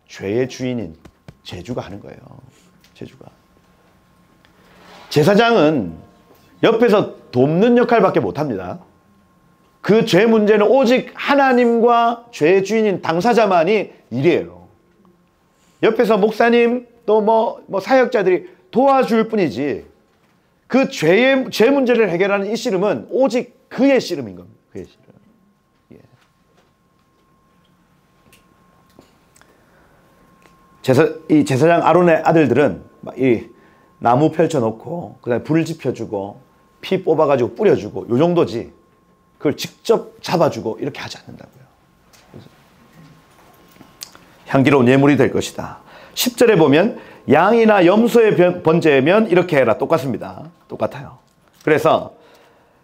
죄의 주인인 제주가 하는 거예요. 제주가. 제사장은 옆에서 돕는 역할밖에 못합니다. 그 죄 문제는 오직 하나님과 죄의 주인인 당사자만이 일이에요. 옆에서 목사님 또 뭐 사역자들이 도와줄 뿐이지 그 죄 문제를 해결하는 이 씨름은 오직 그의 씨름인 겁니다. 그의 씨름. 예. 이 제사장 아론의 아들들은 이 나무 펼쳐놓고 그다음에 불 지펴주고 피 뽑아가지고 뿌려주고 요 정도지 그걸 직접 잡아주고 이렇게 하지 않는다고요. 향기로운 예물이 될 것이다. 10절에 보면 양이나 염소의 번제면 이렇게 해라. 똑같습니다. 똑같아요. 그래서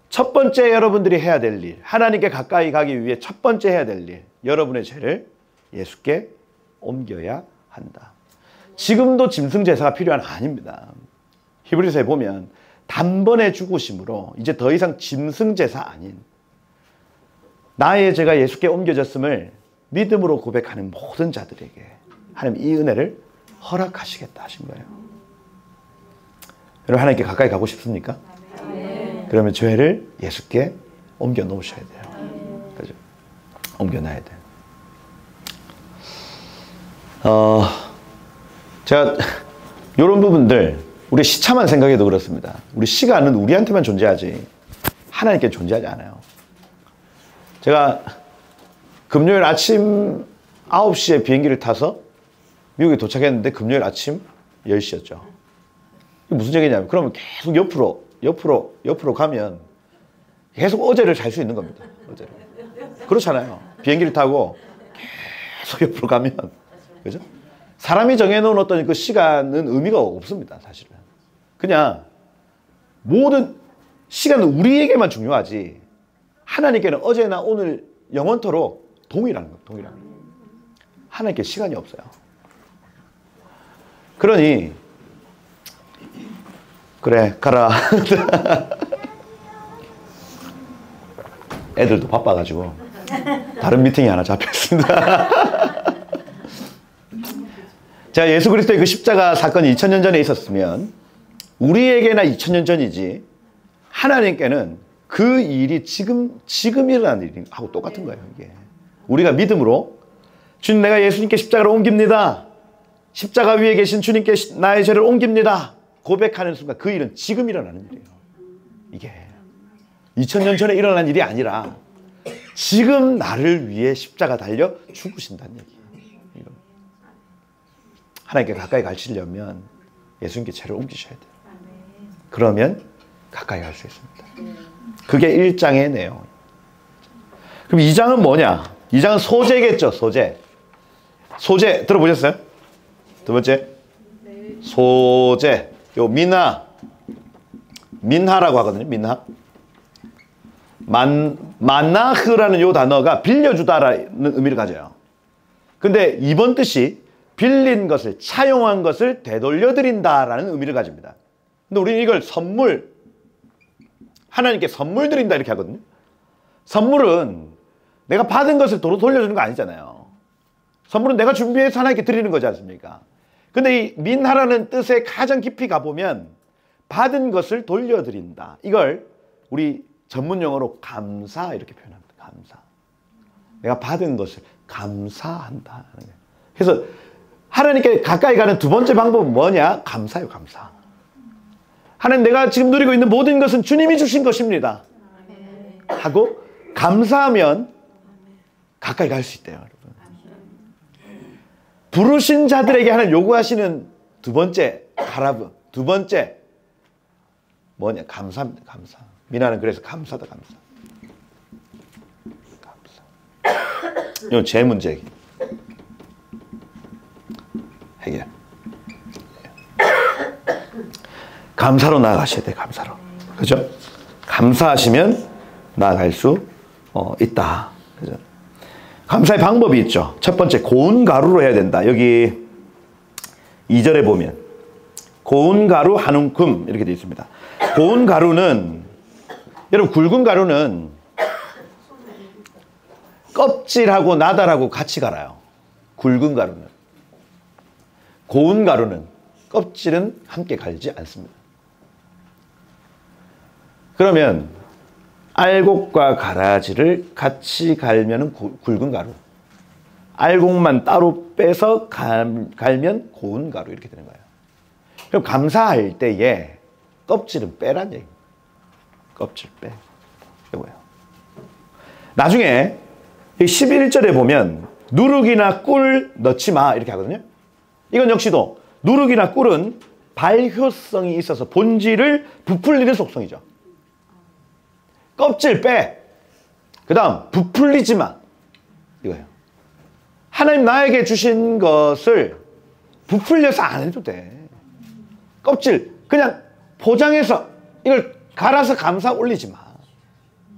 첫 번째 여러분들이 해야 될 일, 하나님께 가까이 가기 위해 첫 번째 해야 될 일, 여러분의 죄를 예수께 옮겨야 한다. 지금도 짐승 제사가 필요한 아닙니다. 히브리서에 보면 단번에 죽으심으로 이제 더 이상 짐승 제사 아닌 나의 죄가 예수께 옮겨졌음을 믿음으로 고백하는 모든 자들에게 하나님 이 은혜를 허락하시겠다 하신 거예요. 여러분 하나님께 가까이 가고 싶습니까? 그러면 죄를 예수께 옮겨 놓으셔야 돼요. 그죠? 옮겨 놔야 돼요. 제가 이런 부분들 우리 시차만 생각해도 그렇습니다. 우리 시간은 우리한테만 존재하지 하나님께 존재하지 않아요. 제가 금요일 아침 9시에 비행기를 타서 미국에 도착했는데 금요일 아침 10시였죠. 이게 무슨 얘기냐면 그러면 계속 옆으로 가면 계속 어제를 잘 수 있는 겁니다. 어제를. 그렇잖아요. 비행기를 타고 계속 옆으로 가면 그죠? 사람이 정해놓은 어떤 그 시간은 의미가 없습니다. 사실은. 그냥 모든 시간은 우리에게만 중요하지 하나님께는 어제나 오늘 영원토록 동일한 것, 동일한 것. 하나님께 시간이 없어요. 그러니 그래 가라. 애들도 바빠가지고 다른 미팅이 하나 잡혔습니다. 자, 예수 그리스도의 그 십자가 사건이 2000년 전에 있었으면 우리에게나 2000년 전이지 하나님께는 그 일이 지금 일어나는 일하고 똑같은 거예요. 이게 우리가 믿음으로 주님, 내가 예수님께 십자가를 옮깁니다. 십자가 위에 계신 주님께 나의 죄를 옮깁니다. 고백하는 순간 그 일은 지금 일어나는 일이에요. 이게 2000년 전에 일어난 일이 아니라 지금 나를 위해 십자가 달려 죽으신다는 얘기예요. 하나님께 가까이 가시려면 예수님께 죄를 옮기셔야 돼요. 그러면 가까이 갈 수 있습니다. 그게 1장의 내용. 그럼 2장은 뭐냐? 2장은 소재겠죠. 소재 들어보셨어요? 두 번째 소재. 요 민하라고 하거든요. 민하. 만나흐라는 요 단어가 빌려주다라는 의미를 가져요. 근데 이번 뜻이 빌린 것을, 차용한 것을 되돌려드린다라는 의미를 가집니다. 근데 우리는 이걸 선물, 하나님께 선물 드린다 이렇게 하거든요. 선물은 내가 받은 것을 도로 돌려주는 거 아니잖아요. 선물은 내가 준비해서 하나님께 드리는 거지 않습니까? 근데 이 민하라는 뜻에 가장 깊이 가보면 받은 것을 돌려드린다. 이걸 우리 전문 용어로 감사 이렇게 표현합니다. 감사. 내가 받은 것을 감사한다. 그래서 하나님께 가까이 가는 두 번째 방법은 뭐냐? 감사요, 감사. 하나님, 내가 지금 누리고 있는 모든 것은 주님이 주신 것입니다. 하고 감사하면 가까이 갈 수 있대요, 여러분. 부르신 자들에게 하나님 요구하시는 두 번째 가라브, 두 번째 뭐냐? 감사입니다, 감사. 미나는 그래서 감사다, 감사. 이건 제 문제 해결. 감사로 나아가셔야 돼, 감사로. 그죠? 감사하시면 나아갈 수 있다. 그죠? 감사의 방법이 있죠. 첫 번째, 고운 가루로 해야 된다. 여기 2절에 보면 고운 가루 한 움큼 이렇게 되어 있습니다. 고운 가루는, 여러분, 굵은 가루는 껍질하고 나달하고 같이 갈아요. 굵은 가루는. 고운 가루는 껍질은 함께 갈지 않습니다. 그러면 알곡과 가라지를 같이 갈면 굵은 가루, 알곡만 따로 빼서 갈면 고운 가루 이렇게 되는 거예요. 그럼 감사할 때에 껍질은 빼란 얘기입니다. 껍질 빼. 이거예요. 나중에 11절에 보면 누룩이나 꿀 넣지 마 이렇게 하거든요. 이건 역시도 누룩이나 꿀은 발효성이 있어서 본질을 부풀리는 속성이죠. 껍질 빼. 그 다음 부풀리지 마. 이거예요. 하나님 나에게 주신 것을 부풀려서 안 해도 돼. 껍질 그냥 포장해서 이걸 갈아서 감사 올리지 마.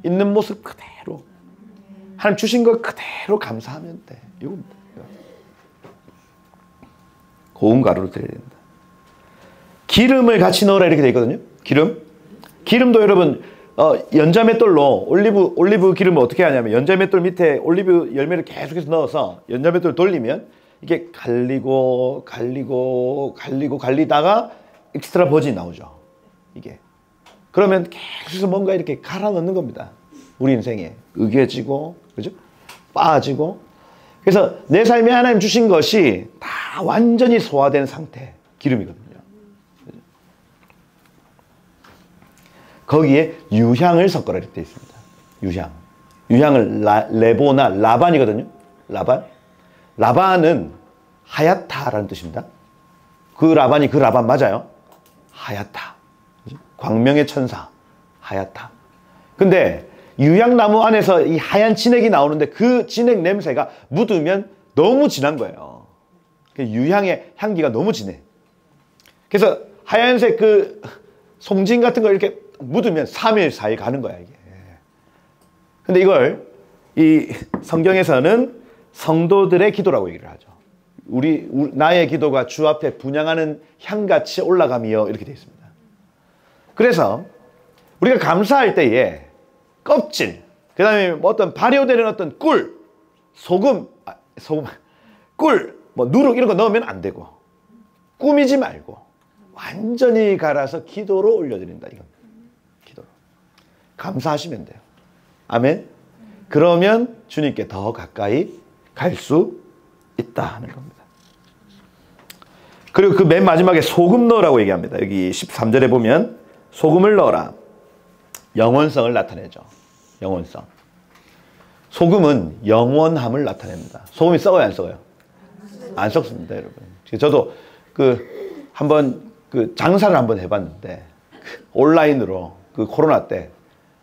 있는 모습 그대로 하나님 주신 것 그대로 감사하면 돼. 이겁니다. 고운 가루를 드려야 된다. 기름을 같이 넣으라 이렇게 되어 있거든요. 기름도 여러분 연자맷돌로 올리브 기름을 어떻게 하냐면 연자맷돌 밑에 올리브 열매를 계속해서 넣어서 연자맷돌 돌리면 이게 갈리다가 엑스트라 버진이 나오죠. 이게 그러면 계속해서 뭔가 이렇게 갈아 넣는 겁니다. 우리 인생에 으개지고, 그죠? 빠지고. 그래서 내 삶에 하나님 주신 것이 다 완전히 소화된 상태, 기름이거든요. 거기에 유향을 섞어라 이렇게 되어 있습니다. 유향을 레보나 라반이거든요. 라반은 하얗다라는 뜻입니다. 그 라반이 그 라반 맞아요. 하얗다. 광명의 천사 하얗다. 근데 유향나무 안에서 이 하얀 진액이 나오는데 그 진액 냄새가 묻으면 너무 진한 거예요. 유향의 향기가 너무 진해. 그래서 하얀색 그 송진 같은 거 이렇게 묻으면 3일, 4일 가는 거야, 이게. 근데 이걸 이 성경에서는 성도들의 기도라고 얘기를 하죠. 나의 기도가 주 앞에 분향하는 향같이 올라가며 이렇게 되어 있습니다. 그래서 우리가 감사할 때에 껍질, 그 다음에 어떤 발효되는 어떤 꿀, 소금, 꿀, 누룩 이런 거 넣으면 안 되고 꾸미지 말고 완전히 갈아서 기도로 올려드린다. 이겁니다. 기도로. 감사하시면 돼요. 아멘. 그러면 주님께 더 가까이 갈 수 있다 하는 겁니다. 그리고 그 맨 마지막에 소금 넣으라고 얘기합니다. 여기 13절에 보면 소금을 넣어라. 영원성을 나타내죠. 영원성. 소금은 영원함을 나타냅니다. 소금이 썩어요, 안 썩어요? 안 썩습니다, 여러분. 저도 한번 장사를 한번 해봤는데 온라인으로 코로나 때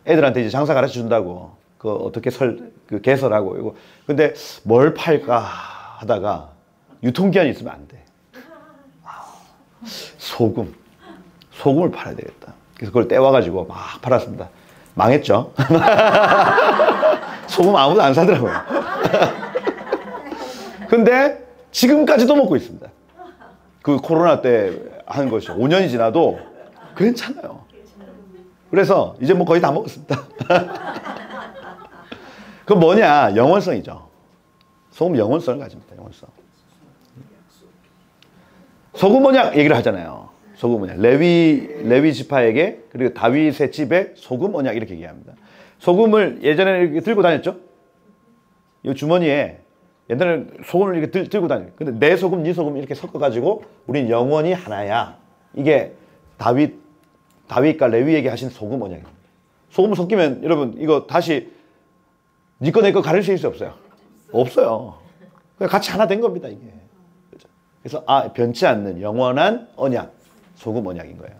애들한테 이제 장사 가르쳐 준다고 어떻게 개설하고 이거 근데 뭘 팔까 하다가 유통기한이 있으면 안 돼. 소금을 팔아야 되겠다. 그래서 그걸 떼와가지고 막 팔았습니다. 망했죠. 소금 아무도 안 사더라고요. 근데 지금까지도 먹고 있습니다. 그 코로나 때 한 것이 5년이 지나도 괜찮아요. 그래서 이제 뭐 거의 다 먹었습니다. 그 뭐냐? 영원성이죠. 소금 영원성을 가집니다. 영원성. 소금 언약 얘기를 하잖아요. 소금 언약. 레위 지파에게 그리고 다윗의 집에 소금 언약 이렇게 얘기합니다. 소금을 예전에 이렇게 들고 다녔죠? 이 주머니에 옛날에 소금을 이렇게 들고 다녀요. 근데 내 소금, 네 소금 이렇게 섞어가지고 우린 영원히 하나야. 이게 다윗과 레위에게 하신 소금 언약입니다. 소금 섞이면 여러분 이거 다시 네 거 내 거 가릴 수 있어요, 없어요? 없어요. 그냥 같이 하나 된 겁니다, 이게. 그래서 변치 않는 영원한 언약, 소금 언약인 거예요.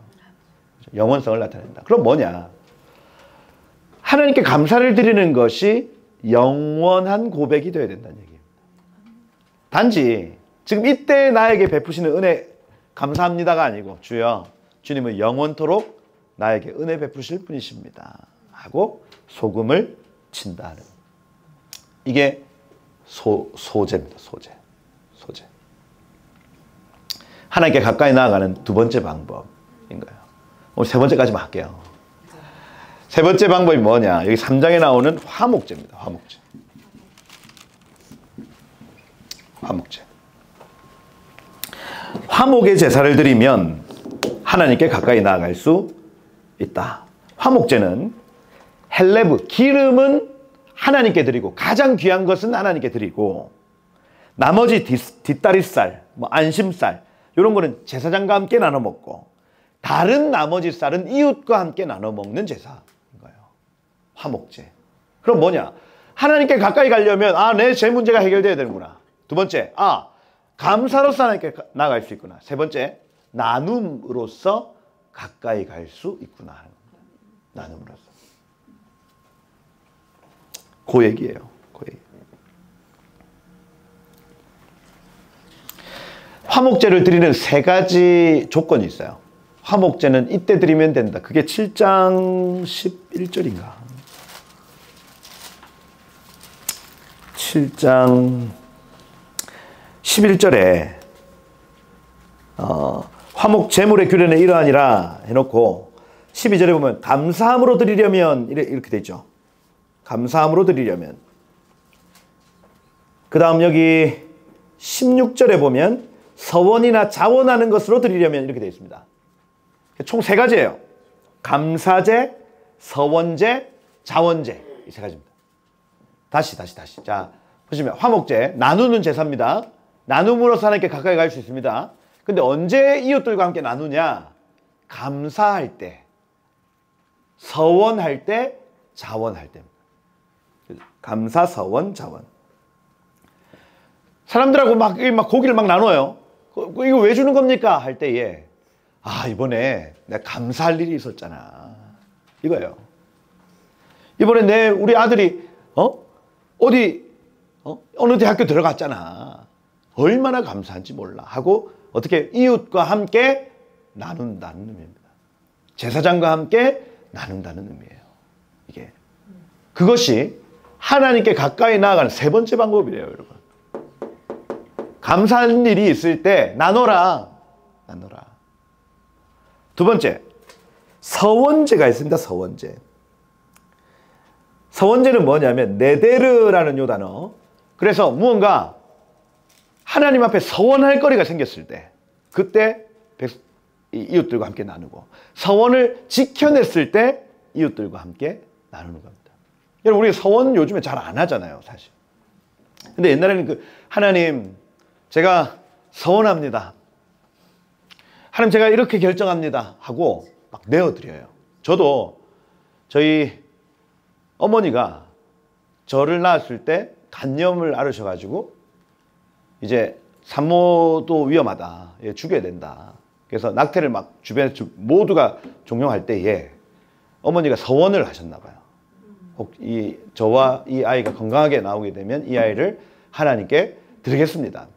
영원성을 나타낸다. 그럼 뭐냐? 하나님께 감사를 드리는 것이 영원한 고백이 되어야 된다는 얘기입니다. 단지 지금 이때 나에게 베푸시는 은혜 감사합니다가 아니고 주여 주님은 영원토록 나에게 은혜 베푸실 분이십니다 하고 소금을 친다. 이게 소제입니다. 소제. 하나님께 가까이 나아가는 두 번째 방법인 거예요. 오늘 세 번째까지만 할게요. 세 번째 방법이 뭐냐? 여기 3장에 나오는 화목제입니다. 화목제. 화목의 제사를 드리면 하나님께 가까이 나아갈 수 있다. 화목제는 헬레브, 기름은 하나님께 드리고 가장 귀한 것은 하나님께 드리고 나머지 뒷다리살, 안심살 이런 거는 제사장과 함께 나눠 먹고 다른 나머지 쌀은 이웃과 함께 나눠 먹는 제사인 거예요. 화목제. 그럼 뭐냐? 하나님께 가까이 가려면 내 제 문제가 해결돼야 되는구나. 두 번째, 감사로서 하나님께 나아갈 수 있구나. 세 번째, 나눔으로써 가까이 갈 수 있구나 하는 겁니다. 나눔으로써. 그 얘기예요. 그 얘기. 화목제를 드리는 세 가지 조건이 있어요. 화목제는 이때 드리면 된다. 그게 7장 11절인가? 7장 11절에 화목 제물의 규례는 이러하니라 해놓고 12절에 보면 감사함으로 드리려면 이렇게 되죠. 감사함으로 드리려면. 그 다음 여기 16절에 보면 서원이나 자원하는 것으로 드리려면 이렇게 되어 있습니다. 총 세 가지예요. 감사제, 서원제, 자원제. 이 세 가지입니다. 다시. 자, 보시면 화목제, 나누는 제사입니다. 나눔으로서 하나님께 가까이 갈 수 있습니다. 근데 언제 이웃들과 함께 나누냐? 감사할 때, 서원할 때, 자원할 때입니다. 감사, 서원, 자원. 사람들하고 막 고기를 막 나눠요. 이거 왜 주는 겁니까? 할 때에 이번에 내가 감사할 일이 있었잖아. 이거예요. 이번에 우리 아들이 어느 대학교 들어갔잖아. 얼마나 감사한지 몰라 하고 어떻게 이웃과 함께 나눈다는 의미입니다. 제사장과 함께 나눈다는 의미예요. 이게 그것이 하나님께 가까이 나아가는 세 번째 방법이래요, 여러분. 감사한 일이 있을 때 나눠라. 두 번째, 서원제가 있습니다. 서원제. 서원제는 뭐냐면 네데르라는 요 단어. 그래서 무언가 하나님 앞에 서원할 거리가 생겼을 때 그때 이웃들과 함께 나누고, 서원을 지켜냈을 때 이웃들과 함께 나누는 겁니다. 여러분, 우리 서원 요즘에 잘 안 하잖아요, 사실. 근데 옛날에는 하나님, 제가 서원합니다. 하나님, 제가 이렇게 결정합니다 하고 막 내어드려요. 저도 저희 어머니가 저를 낳았을 때 간염을 앓으셔가지고 이제 산모도 위험하다, 죽여야 된다. 그래서 낙태를 막 주변에 모두가 종용할 때에 어머니가 서원을 하셨나 봐요. 혹 저와 이 아이가 건강하게 나오게 되면 이 아이를 하나님께 드리겠습니다.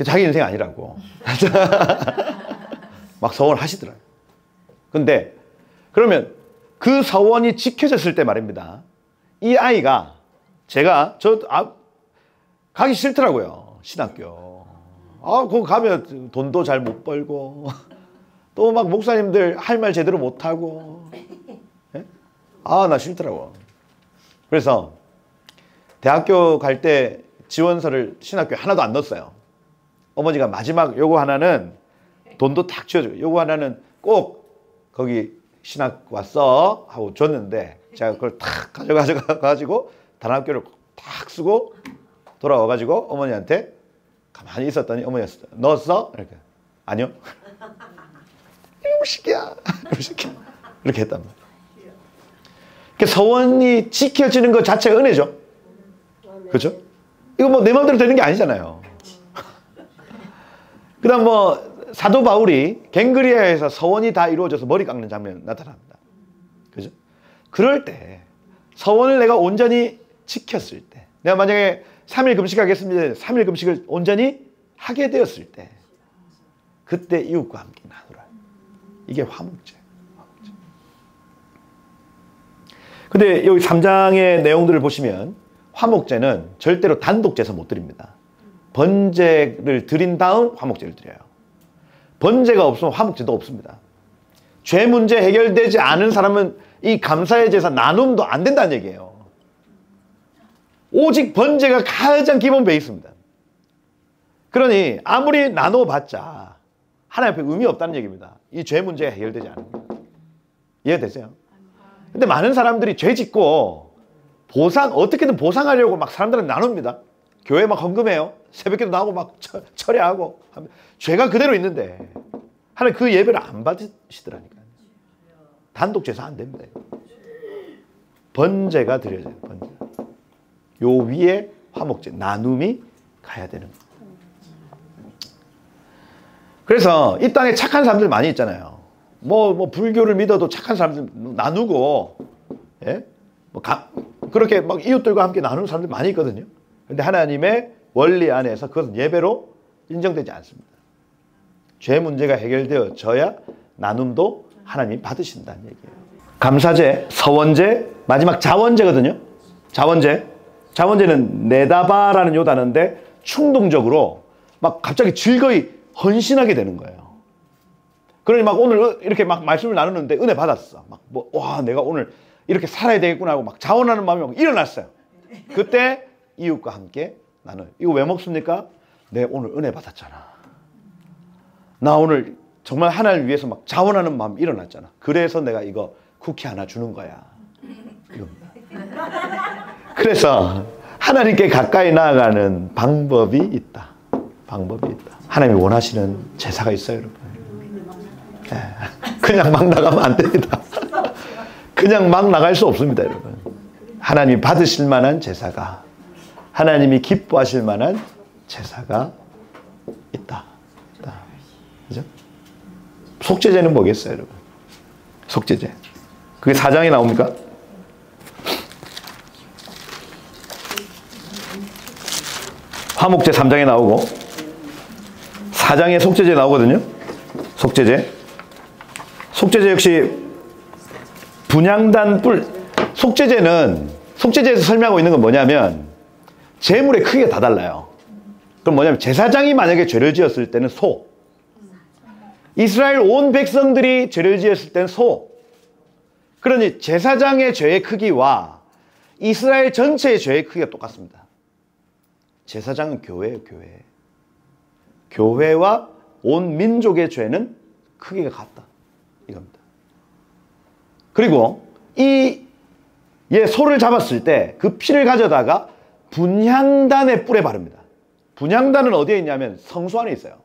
자기 인생 아니라고 막 서원을 하시더라고요. 근데 그러면 그 서원이 지켜졌을 때 말입니다. 이 아이가 가기 싫더라고요, 신학교. 거기 가면 돈도 잘 못 벌고 또 막 목사님들 할 말 제대로 못 하고, 예? 나 싫더라고. 그래서 대학교 갈 때 지원서를 신학교에 하나도 안 넣었어요. 어머니가 마지막 요거 하나는 돈도 탁 쥐어주고 요거 하나는 꼭 거기 신학 왔어 하고 줬는데, 제가 그걸 탁 가져가지고 단학교를 탁 쓰고 돌아와가지고 어머니한테 가만히 있었더니 어머니가 넣었어? 이렇게. 아니요. 이놈 새끼야. 이렇게 했단 말이에요. 서원이 지켜지는 것 자체가 은혜죠. 그렇죠? 이거 뭐 내 마음대로 되는 게 아니잖아요. 그 다음 사도 바울이 갱그리아에서 서원이 다 이루어져서 머리 깎는 장면 나타납니다. 그죠? 그럴 때 서원을 내가 온전히 지켰을 때, 내가 만약에 3일 금식하겠습니다. 3일 금식을 온전히 하게 되었을 때, 그때 이웃과 함께 나누라. 이게 화목제. 근데 여기 3장의 내용들을 보시면 화목제는 절대로 단독제에서 못 드립니다. 번제를 드린 다음 화목제를 드려요. 번제가 없으면 화목제도 없습니다. 죄 문제 해결되지 않은 사람은 이 감사의 제사 나눔도 안 된다는 얘기예요. 오직 번제가 가장 기본 베이스입니다. 그러니 아무리 나눠봤자 하나님 앞에 의미 없다는 얘기입니다. 이 죄 문제가 해결되지 않은 거예요. 이해되세요? 근데 많은 사람들이 죄 짓고 어떻게든 보상하려고 막 사람들은 나눕니다. 교회 막 헌금해요. 새벽기도 나오고 막 철회하고. 죄가 그대로 있는데 하나님 그 예배를 안 받으시더라니까요. 단독 제사 안 됩니다. 번제가 드려져요. 번제. 요 위에 화목제, 나눔이 가야 되는 거예요. 그래서 이 땅에 착한 사람들 많이 있잖아요. 불교를 믿어도 착한 사람들 나누고, 예? 그렇게 막 이웃들과 함께 나누는 사람들 많이 있거든요. 근데 하나님의 원리 안에서 그것은 예배로 인정되지 않습니다. 죄 문제가 해결되어져야 나눔도 하나님 받으신다는 얘기예요. 감사제, 서원제, 마지막 자원제거든요. 자원제는 네다바라는 요 단어인데 충동적으로 막 갑자기 즐거이 헌신하게 되는 거예요. 그러니 막 오늘 이렇게 막 말씀을 나누는데 은혜 받았어. 내가 오늘 이렇게 살아야 되겠구나 하고 막 자원하는 마음이 막 일어났어요. 그때 이웃과 함께 나눠요. 이거 왜 먹습니까? 내 오늘 은혜 받았잖아. 나 오늘 정말 하나를 위해서 막 자원하는 마음 일어났잖아. 그래서 내가 이거 쿠키 하나 주는 거야. 이겁니다. 그래서 하나님께 가까이 나아가는 방법이 있다. 하나님이 원하시는 제사가 있어요, 여러분. 그냥 막 나가면 안 됩니다. 그냥 막 나갈 수 없습니다, 여러분. 하나님이 받으실 만한 제사가, 하나님이 기뻐하실 만한 제사가 있다. 그죠? 속죄제는 뭐겠어요, 여러분? 속죄제. 그게 4장에 나옵니까? 화목제 3장에 나오고 4장에 속죄제 나오거든요. 속죄제 역시 분향단 뿔. 속죄제에서 설명하고 있는 건 뭐냐면 제물의 크기가 다 달라요. 그럼 뭐냐면 제사장이 만약에 죄를 지었을 때는 소, 이스라엘 온 백성들이 죄를 지었을 때는 소. 그러니 제사장의 죄의 크기와 이스라엘 전체의 죄의 크기가 똑같습니다. 제사장은 교회예요, 교회. 교회와 온 민족의 죄는 크기가 같다. 이겁니다. 그리고 얘 소를 잡았을 때 그 피를 가져다가 분향단의 뿔에 바릅니다. 분향단은 어디에 있냐면 성소 안에 있어요.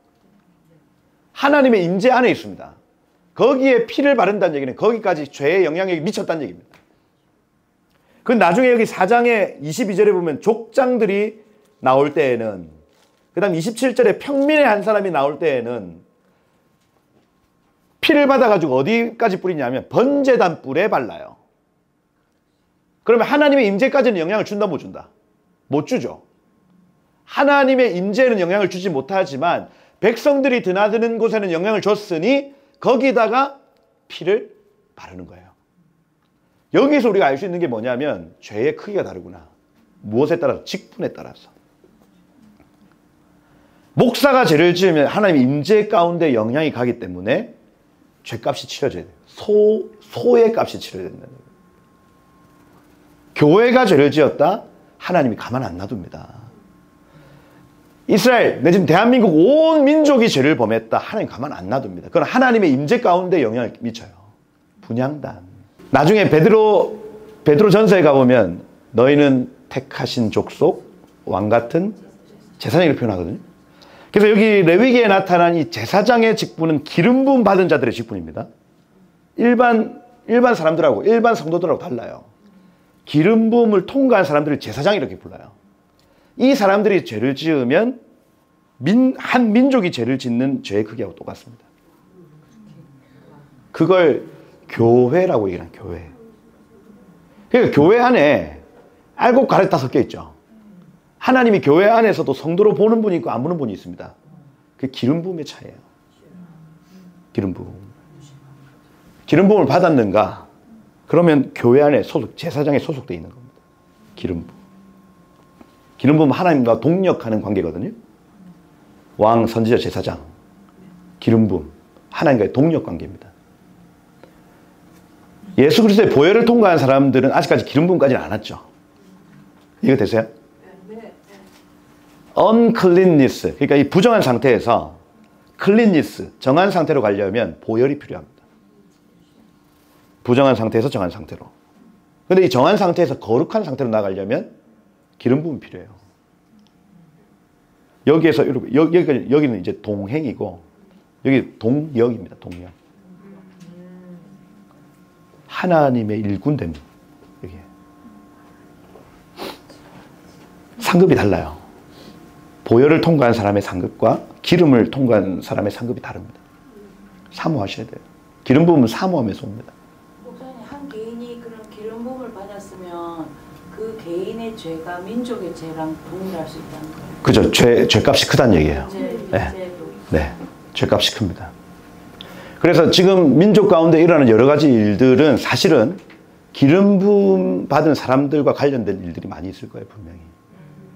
하나님의 임재 안에 있습니다. 거기에 피를 바른다는 얘기는 거기까지 죄의 영향력이 미쳤다는 얘기입니다. 그 나중에 여기 4장의 22절에 보면 족장들이 나올 때에는, 그 다음 27절에 평민의 한 사람이 나올 때에는 피를 받아가지고 어디까지 뿌리냐면 번제단 뿔에 발라요. 그러면 하나님의 임재까지는 영향을 준다 못 준다? 못 주죠. 하나님의 임재는 영향을 주지 못하지만 백성들이 드나드는 곳에는 영향을 줬으니 거기다가 피를 바르는 거예요. 여기서 우리가 알 수 있는 게 뭐냐면 죄의 크기가 다르구나. 무엇에 따라서? 직분에 따라서. 목사가 죄를 지으면 하나님의 임재 가운데 영향이 가기 때문에 죄값이 치러져야 돼요. 소의 값이 치러져야 된다는 거예요. 교회가 죄를 지었다? 하나님이 가만 안 놔둡니다. 이스라엘, 내 지금 대한민국 온 민족이 죄를 범했다. 하나님 가만 안 놔둡니다. 그건 하나님의 임재 가운데 영향을 미쳐요. 분향단. 나중에 베드로 전서에 가보면 너희는 택하신 족속, 왕 같은 제사장이라고 표현하거든요. 그래서 여기 레위기에 나타난 이 제사장의 직분은 기름 부음 받은 자들의 직분입니다. 일반 사람들하고 일반 성도들하고 달라요. 기름 부음을 통과한 사람들을 제사장 이렇게 불러요. 이 사람들이 죄를 지으면 한 민족이 죄를 짓는 죄의 크기하고 똑같습니다. 그걸 교회라고 얘기하는 교회. 그러니까 교회 안에 알곡 가래 다 섞여 있죠. 하나님이 교회 안에서도 성도로 보는 분이 있고 안 보는 분이 있습니다. 그게 기름 부음의 차이예요. 기름 부음. 기름 부음을 받았는가? 그러면 교회 안에 제사장에 소속되어 있는 겁니다. 기름 부음. 기름 부음은 하나님과 동력하는 관계거든요. 왕, 선지자, 제사장. 기름 부음. 하나님과의 동력 관계입니다. 예수 그리스도의 보혈을 통과한 사람들은 아직까지 기름 부음까지는 안 왔죠. 이해가 되세요? uncleanness, 그러니까 이 부정한 상태에서 cleanness, 정한 상태로 가려면 보혈이 필요합니다. 부정한 상태에서 정한 상태로. 근데 이 정한 상태에서 거룩한 상태로 나가려면 기름 부음이 필요해요. 여기에서 여기는 이제 동행이고 여기 동역입니다. 동역. 하나님의 일꾼됨. 여기 상급이 달라요. 보혈을 통과한 사람의 상급과 기름을 통과한 사람의 상급이 다릅니다. 사모하셔야 돼요. 기름 부음은 사모하면서 옵니다. 목사님, 한 개인이 그런 기름 부음을 받았으면 그 개인의 죄가 민족의 죄랑 동일할 수 있다는 거예요. 그죠. 죄값이 크다는 얘기예요. 네. 죄값이 큽니다. 그래서 지금 민족 가운데 일어나는 여러 가지 일들은 사실은 기름 부음 받은 사람들과 관련된 일들이 많이 있을 거예요. 분명히.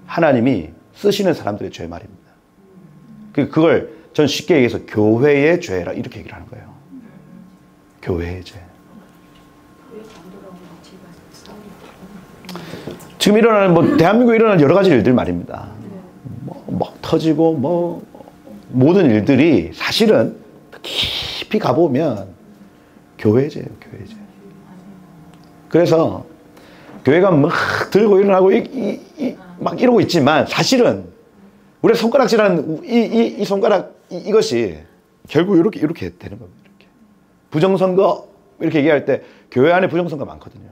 하나님이 쓰시는 사람들의 죄 말입니다. 그걸 전 쉽게 얘기해서 교회의 죄라 이렇게 얘기를 하는 거예요. 교회의 죄. 지금 일어나는 대한민국에 일어나는 여러 가지 일들 말입니다. 막 터지고 모든 일들이 사실은 깊이 가보면 교회의 죄예요. 교회의 죄. 그래서 교회가 막 들고 일어나고 막 이러고 있지만 사실은 우리 손가락질하는 이 손가락 이것이 결국 이렇게 되는 겁니다. 이렇게. 부정선거 이렇게 얘기할 때 교회 안에 부정선거 많거든요.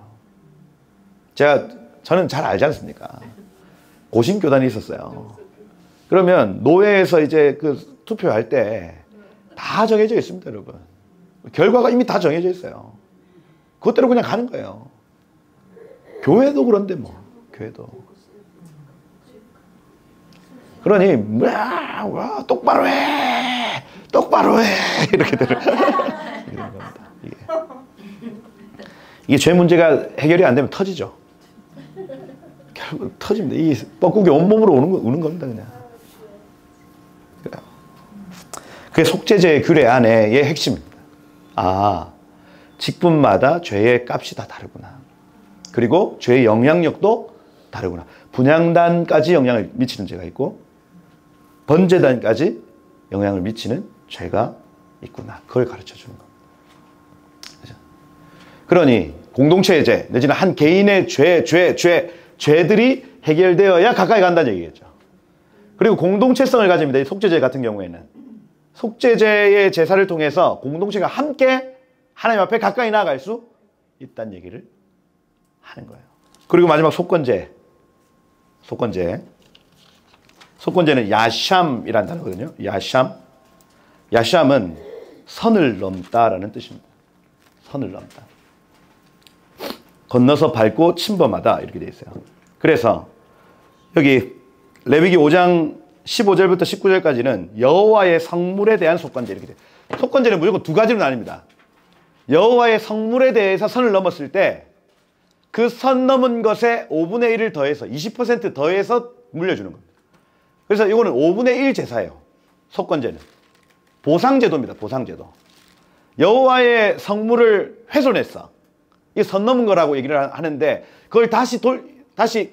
저는 잘 알지 않습니까? 고신교단이 있었어요. 그러면 노회에서 이제 그 투표할 때 다 정해져 있습니다, 여러분. 결과가 이미 다 정해져 있어요. 그것대로 그냥 가는 거예요. 교회도 그런데 교회도. 그러니 똑바로 해, 똑바로 해 이렇게 되는 겁니다. 이게 죄 문제가 해결이 안 되면 터지죠. 결국 터집니다. 이 뻐꾸기 온몸으로 우는 겁니다, 그냥. 그게 속죄제의 규례 안에의 핵심입니다. 직분마다 죄의 값이 다 다르구나. 그리고 죄의 영향력도 다르구나. 분향단까지 영향을 미치는 죄가 있고 번제단까지 영향을 미치는 죄가 있구나. 그걸 가르쳐 주는 겁니다. 그죠? 그러니 공동체의 죄 내지는 한 개인의 죄들이 해결되어야 가까이 간다는 얘기겠죠. 그리고 공동체성을 가집니다. 이 속죄죄 같은 경우에는 속죄죄의 제사를 통해서 공동체가 함께 하나님 앞에 가까이 나아갈 수 있다는 얘기를 하는 거예요. 그리고 마지막 속건죄. 속건죄는 야샴이라는 단어거든요. 야샴은 선을 넘다라는 뜻입니다. 선을 넘다. 건너서 밟고 침범하다 이렇게 되어 있어요. 그래서 여기 레위기 5장 15절부터 19절까지는 여호와의 성물에 대한 속건죄 이렇게 돼요. 속건죄는 무조건 두 가지로 나뉩니다. 여호와의 성물에 대해서 선을 넘었을 때 그 선 넘은 것에 5분의 1을 더해서 20% 더해서 물려주는 겁니다. 그래서 이거는 5분의 1 제사예요. 속건죄는. 보상제도입니다. 보상제도. 여호와의 성물을 훼손했어. 이게 선 넘은 거라고 얘기를 하는데 그걸 다시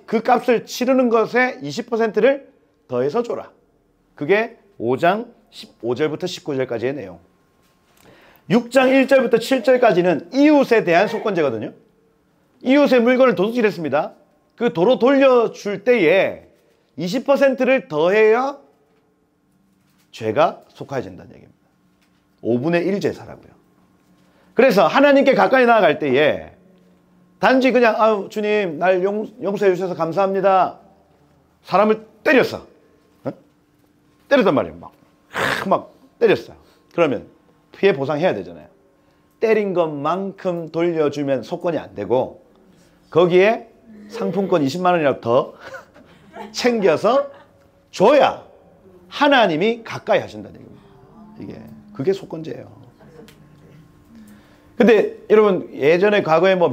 그 값을 치르는 것에 20%를 더해서 줘라. 그게 5장 15절부터 19절까지의 내용. 6장 1절부터 7절까지는 이웃에 대한 속건죄거든요. 이웃의 물건을 도둑질했습니다. 그 도로 돌려줄 때에 20%를 더해야 죄가 속하여진다는 얘기입니다. 5분의 1 제사라고요. 그래서 하나님께 가까이 나아갈 때에 단지 그냥 아유 주님 날 용서해 주셔서 감사합니다. 사람을 때렸어. 때렸단 말이에요. 막 때렸어요. 그러면 피해 보상해야 되잖아요. 때린 것만큼 돌려주면 속건이 안 되고 거기에 상품권 20만 원이라도 더 챙겨서 줘야 하나님이 가까이 하신다는 얘기입니다. 그게 속건죄예요. 근데 여러분 예전에 과거에 뭐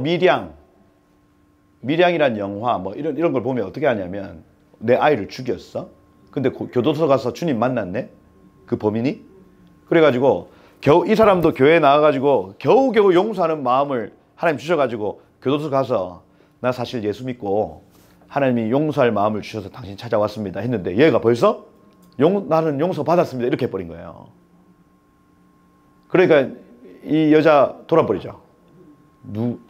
미량이란 영화 뭐 이런 걸 보면 어떻게 하냐면 내 아이를 죽였어. 근데 교도소 가서 주님 만났네. 그 범인이. 그래가지고 겨우 이 사람도 교회에 나와가지고 겨우겨우 용서하는 마음을 하나님 주셔가지고 교도소 가서 나 사실 예수 믿고 하나님이 용서할 마음을 주셔서 당신 찾아왔습니다 했는데 얘가 벌써 나는 용서 받았습니다 이렇게 해버린 거예요. 그러니까 이 여자 돌아버리죠. 누구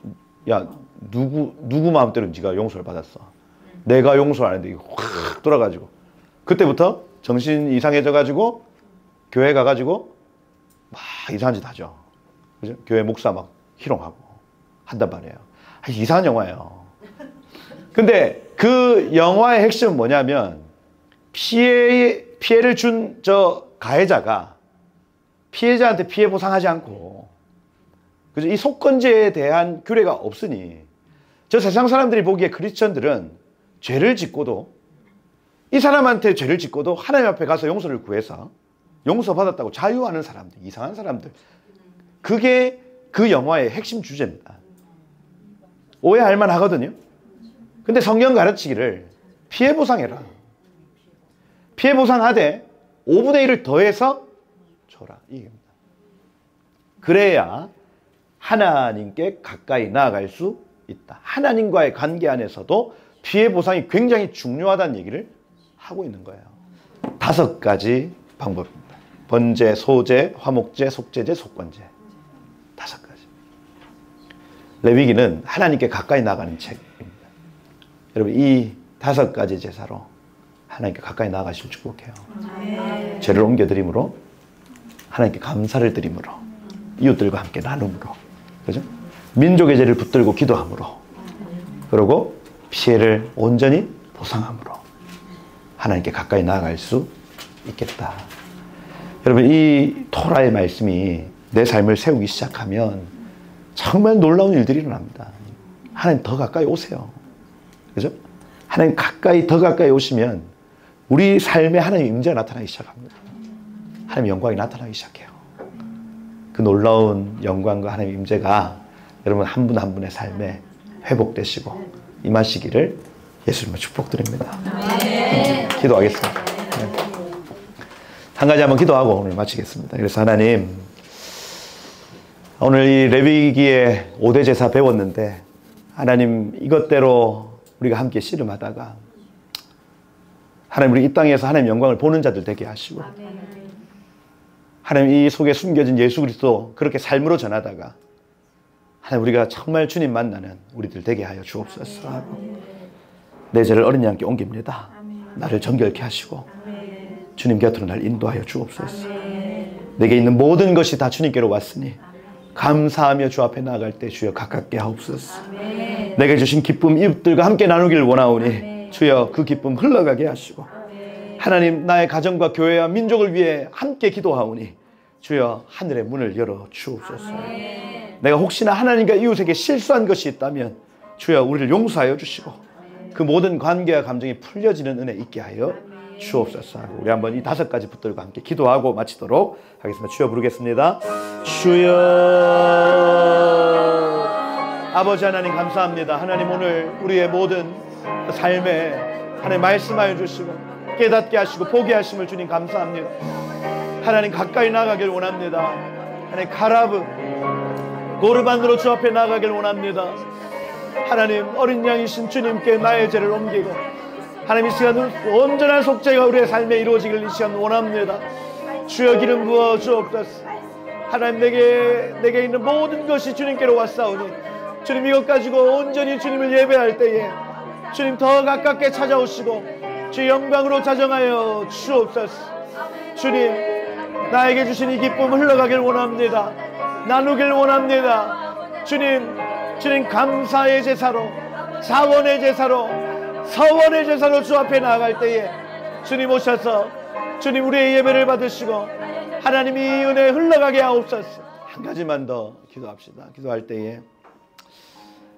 마음대로 네가 용서를 받았어. 내가 용서를 안 했는데 확 돌아가지고 그때부터 정신 이상해져가지고 교회 가가지고 막 이상한 짓 하죠. 그죠? 교회 목사 막 희롱하고 한단 말이에요. 이상한 영화예요. 근데 그 영화의 핵심은 뭐냐면 피해를 준 저 가해자가 피해자한테 피해 보상하지 않고 그죠? 이 속건죄에 대한 규례가 없으니 저 세상 사람들이 보기에 크리스천들은 죄를 짓고도 이 사람한테 죄를 짓고도 하나님 앞에 가서 용서를 구해서 용서받았다고 자유하는 사람들, 이상한 사람들. 그게 그 영화의 핵심 주제입니다. 오해할 만하거든요. 근데 성경 가르치기를 피해 보상해라. 피해 보상하되 5분의 1을 더해서 줘라. 이겁니다. 그래야 하나님께 가까이 나아갈 수 있다. 하나님과의 관계 안에서도 피해 보상이 굉장히 중요하다는 얘기를 하고 있는 거예요. 5가지 방법입니다. 번제, 소제, 화목제, 속죄제, 속건제. 5가지. 레위기는 하나님께 가까이 나가는 책입니다. 여러분 이 5가지 제사로 하나님께 가까이 나아가실 축복해요. 죄를 옮겨드림으로 하나님께 감사를 드림으로 이웃들과 함께 나눔으로 그죠? 민족의 죄를 붙들고 기도함으로 그리고 피해를 온전히 보상함으로 하나님께 가까이 나아갈 수 있겠다. 여러분 이 토라의 말씀이 내 삶을 세우기 시작하면 정말 놀라운 일들이 일어납니다. 하나님 더 가까이 오세요. 그죠? 하나님 더 가까이 오시면 우리 삶에 하나님의 임재가 나타나기 시작합니다. 하나님의 영광이 나타나기 시작해요. 그 놀라운 영광과 하나님의 임재가 여러분 한 분 한 분의 삶에 회복되시고 임하시기를 예수님을 축복드립니다. 기도하겠습니다. 한 가지 한번 기도하고 오늘 마치겠습니다. 그래서 하나님 오늘 이 레위기의 5대 제사 배웠는데 하나님 이것대로 우리가 함께 씨름하다가 하나님 우리 이 땅에서 하나님 영광을 보는 자들 되게 하시고 하나님 이 속에 숨겨진 예수 그리스도 그렇게 삶으로 전하다가 하나님 우리가 정말 주님 만나는 우리들 되게 하여 주옵소서 하고 내 죄를 어린 양께 옮깁니다. 나를 정결케 하시고 주님 곁으로 날 인도하여 주옵소서. 내게 있는 모든 것이 다 주님께로 왔으니 감사하며 주 앞에 나아갈 때 주여 가깝게 하옵소서. 내게 주신 기쁨 이웃들과 함께 나누길 원하오니 주여 그 기쁨 흘러가게 하시고 하나님 나의 가정과 교회와 민족을 위해 함께 기도하오니 주여 하늘의 문을 열어 주옵소서. 내가 혹시나 하나님과 이웃에게 실수한 것이 있다면 주여 우리를 용서하여 주시고 그 모든 관계와 감정이 풀려지는 은혜 있게 하여 주옵소서 하고 우리 한번 이 5가지 붙들고 함께 기도하고 마치도록 하겠습니다. 주여 부르겠습니다. 주여. 아버지 하나님 감사합니다. 하나님 오늘 우리의 모든 삶에 하나님 말씀하여 주시고 깨닫게 하시고 보게 하심을 주님 감사합니다. 하나님 가까이 나가길 원합니다. 하나님 가라브 고르반으로 주 앞에 나가길 원합니다. 하나님 어린 양이신 주님께 나의 죄를 옮기고 하나님 이 시간 온전한 속죄가 우리의 삶에 이루어지길 이 시간 원합니다. 주여 기름 부어 주옵소서. 하나님 내게 있는 모든 것이 주님께로 왔사오니 주님 이것 가지고 온전히 주님을 예배할 때에 주님 더 가깝게 찾아오시고 주의 영광으로 자정하여 주옵소서. 주님 나에게 주신 이 기쁨을 흘러가길 원합니다. 나누길 원합니다. 주님 감사의 제사로 자원의 제사로 서원의 제사로 주 앞에 나아갈 때에 주님 오셔서 주님 우리의 예배를 받으시고 하나님이 은혜 흘러가게 하옵소서. 한 가지만 더 기도합시다. 기도할 때에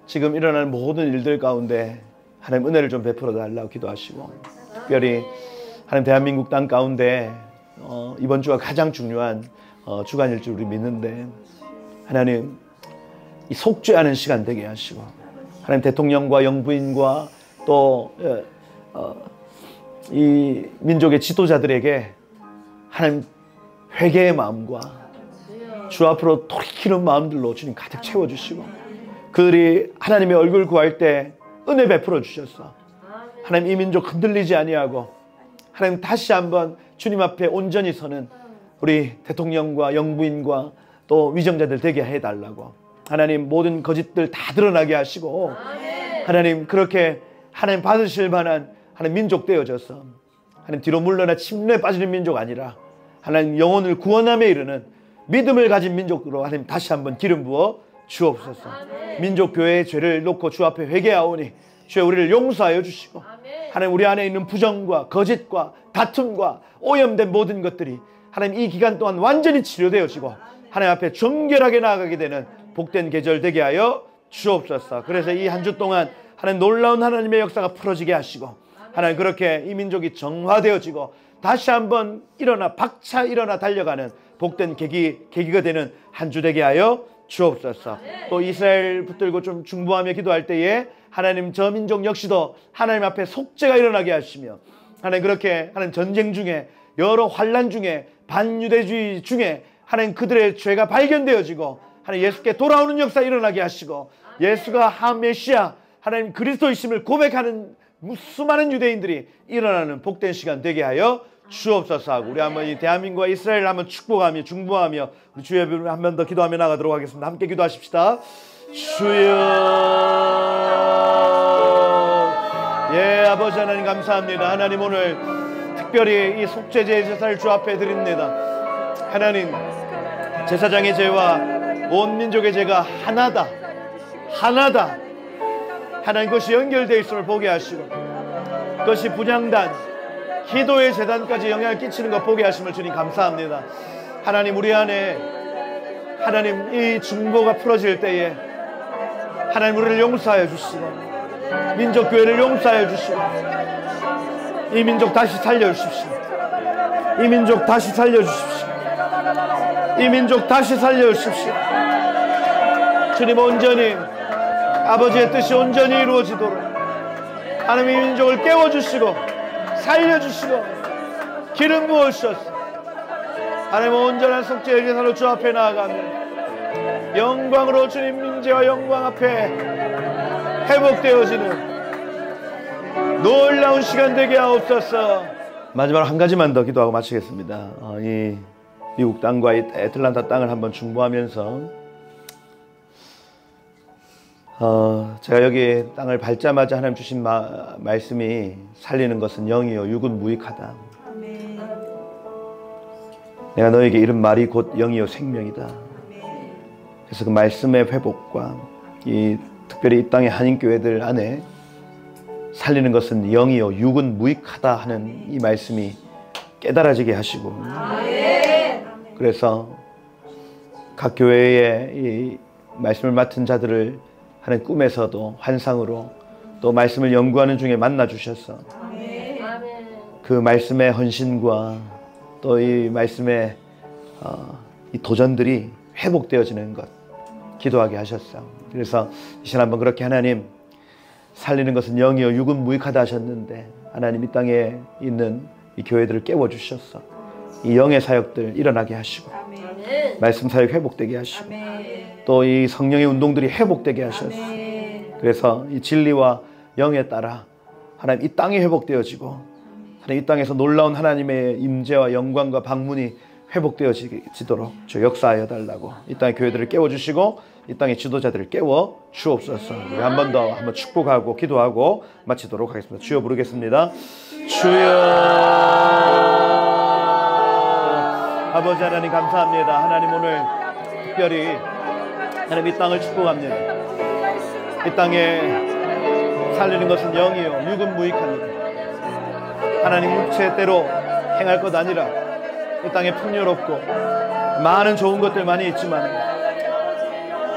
지금 일어나는 모든 일들 가운데 하나님 은혜를 좀 베풀어 달라고 기도하시고 특별히 하나님 대한민국 땅 가운데 이번 주가 가장 중요한 주간일 줄 우리 믿는데 하나님 이 속죄하는 시간 되게 하시고 하나님 대통령과 영부인과 또 이 민족의 지도자들에게 하나님 회개의 마음과 주 앞으로 돌이키는 마음들로 주님 가득 채워주시고 그들이 하나님의 얼굴 구할 때 은혜 베풀어 주셔서 하나님 이 민족 흔들리지 아니하고 하나님 다시 한번 주님 앞에 온전히 서는 우리 대통령과 영부인과 또 위정자들 되게 해달라고 하나님 모든 거짓들 다 드러나게 하시고 하나님 그렇게 하나님 받으실 만한 하나님 민족 되어져서 하나님 뒤로 물러나 침례에 빠지는 민족 아니라 하나님 영혼을 구원함에 이르는 믿음을 가진 민족으로 하나님 다시 한번 기름 부어 주옵소서. 민족교회의 죄를 놓고 주 앞에 회개하오니 주여 우리를 용서하여 주시고 하나님 우리 안에 있는 부정과 거짓과 다툼과 오염된 모든 것들이 하나님 이 기간 동안 완전히 치료되어지고 하나님 앞에 정결하게 나아가게 되는 복된 계절 되게 하여 주옵소서. 그래서 이 한 주 동안 하나님 놀라운 하나님의 역사가 풀어지게 하시고 하나님 그렇게 이 민족이 정화되어지고 다시 한번 박차 일어나 달려가는 복된 계기가 되는 한 주 되게 하여 주옵소서. 또 이스라엘 붙들고 좀 중보하며 기도할 때에 하나님 저 민족 역시도 하나님 앞에 속죄가 일어나게 하시며 하나님 그렇게 하나님 전쟁 중에 여러 환난 중에 반유대주의 중에 하나님 그들의 죄가 발견되어지고 하나님 예수께 돌아오는 역사 일어나게 하시고 예수가 메시아 하나님 그리스도이심을 고백하는 수많은 유대인들이 일어나는 복된 시간 되게 하여 주옵소서 하고 우리 한번 이 대한민국과 이스라엘을 한번 축복하며 중보하며 우리 주의 이름으로 한 번 더 기도하며 나가도록 하겠습니다. 함께 기도하십시다. 주여. 예, 아버지 하나님 감사합니다. 하나님 오늘 특별히 이 속죄제 제사를 주 앞에 드립니다. 하나님 제사장의 죄와 온 민족의 죄가 하나다. 하나님 그것이 연결되어 있음을 보게 하시고 그것이 분향단 기도의 재단까지 영향을 끼치는 것 보게 하심을 주님 감사합니다. 하나님 우리 안에 하나님 이 중보가 풀어질 때에 하나님 우리를 용서하여 주시고 민족교회를 용서하여 주시고 이 민족 다시 살려주십시오. 이 민족 다시 살려주십시오. 이 민족 다시 살려주십시오. 주님 온전히 아버지의 뜻이 온전히 이루어지도록 하나님 이 민족을 깨워주시고 살려주시고 기름 부으셔서 하나님 온전한 속죄의 제사로 주 앞에 나아가며 영광으로 주님 민재와 영광 앞에 회복되어지는 놀라운 시간 되게 하옵소서. 마지막으로 한 가지만 더 기도하고 마치겠습니다. 이 미국 땅과 이 애틀란타 땅을 한번 중보하면서 제가 여기 땅을 밟자마자 하나님 주신 말씀이 살리는 것은 영이요 육은 무익하다. 내가 너에게 이른 말이 곧 영이요 생명이다. 그래서 그 말씀의 회복과 이 특별히 이 땅의 한인교회들 안에 살리는 것은 영이요 육은 무익하다 하는 이 말씀이 깨달아지게 하시고, 그래서 각 교회의 이 말씀을 맡은 자들을 하는 꿈에서도 환상으로 또 말씀을 연구하는 중에 만나 주셔서 그 말씀의 헌신과 또 이 말씀의 이 도전들이 회복되어지는 것 기도하게 하셨어요. 그래서 이 시간 한번 그렇게 하나님, 살리는 것은 영이요 육은 무익하다 하셨는데 하나님 이 땅에 있는 이 교회들을 깨워주셔서 이 영의 사역들 일어나게 하시고, 말씀 사역 회복되게 하시고, 또 이 성령의 운동들이 회복되게 하셔서, 그래서 이 진리와 영에 따라 하나님 이 땅이 회복되어지고, 하나님 이 땅에서 놀라운 하나님의 임재와 영광과 방문이 회복되어지도록 저 역사하여 달라고 이 땅의 교회들을 깨워주시고 이 땅의 지도자들을 깨워 주옵소서. 우리 한 번 더 한번 축복하고 기도하고 마치도록 하겠습니다. 주여 부르겠습니다. 주여. 아버지 하나님 감사합니다. 하나님 오늘 특별히 하나님 이 땅을 축복합니다. 이 땅에 살리는 것은 영이요 육은 무익합니다. 하나님 육체대로 행할 것 아니라 이 땅에 풍요롭고 많은 좋은 것들 많이 있지만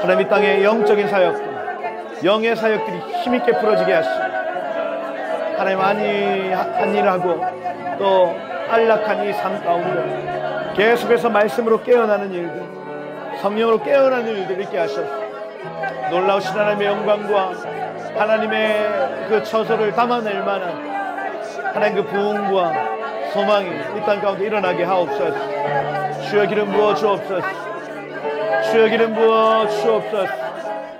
하나님 이 땅의 영적인 사역들, 영의 사역들이 힘있게 풀어지게 하시고, 하나님 안일하고 또 안락한 이 삶 가운데 계속해서 말씀으로 깨어나는 일들, 성령으로 깨어나는 일들 있게 하셔서 놀라우신 하나님의 영광과 하나님의 그 처소를 담아낼 만한 하나님 그 부흥과 소망이 이 땅 가운데 일어나게 하옵소서. 주여 기름 부어 주옵소서. 주여 기름 부어 주옵소서.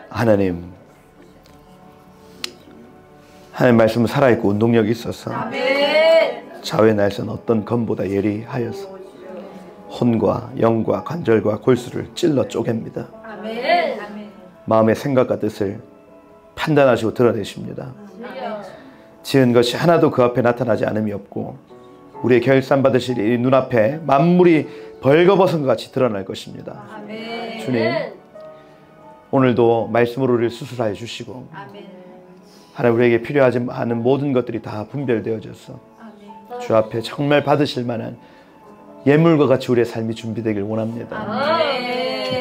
하나님 말씀은 살아있고 운동력이 있어서 좌우의 날선 어떤 검보다 예리하여서 혼과 영과 관절과 골수를 찔러 쪼갭니다. 마음의 생각과 뜻을 판단하시고 드러내십니다. 지은 것이 하나도 그 앞에 나타나지 않음이 없고 우리의 결산받으실 이 눈앞에 만물이 벌거벗은 것 같이 드러날 것입니다. 주님, 오늘도 말씀으로 우리를 수술하여 주시고 하나님 우리에게 필요하지 않은 모든 것들이 다 분별되어져서 주 앞에 정말 받으실 만한 예물과 같이 우리의 삶이 준비되길 원합니다.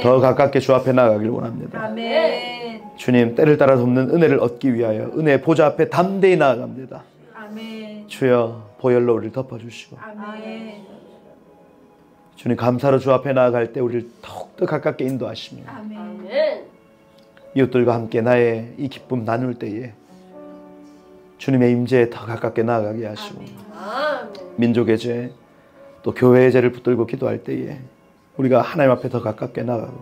더 가깝게 주 앞에 나아가길 원합니다. 주님, 때를 따라 돕는 은혜를 얻기 위하여 은혜의 보좌 앞에 담대히 나아갑니다. 주여 보혈로 우리를 덮어주시고, 주님 감사로 주 앞에 나아갈 때 우리를 더욱더 가깝게 인도하시며 이웃들과 함께 나의 이 기쁨 나눌 때에 주님의 임재에 더 가깝게 나아가게 하시고, 민족의 죄 또 교회의 죄를 붙들고 기도할 때에 우리가 하나님 앞에 더 가깝게 나아가고,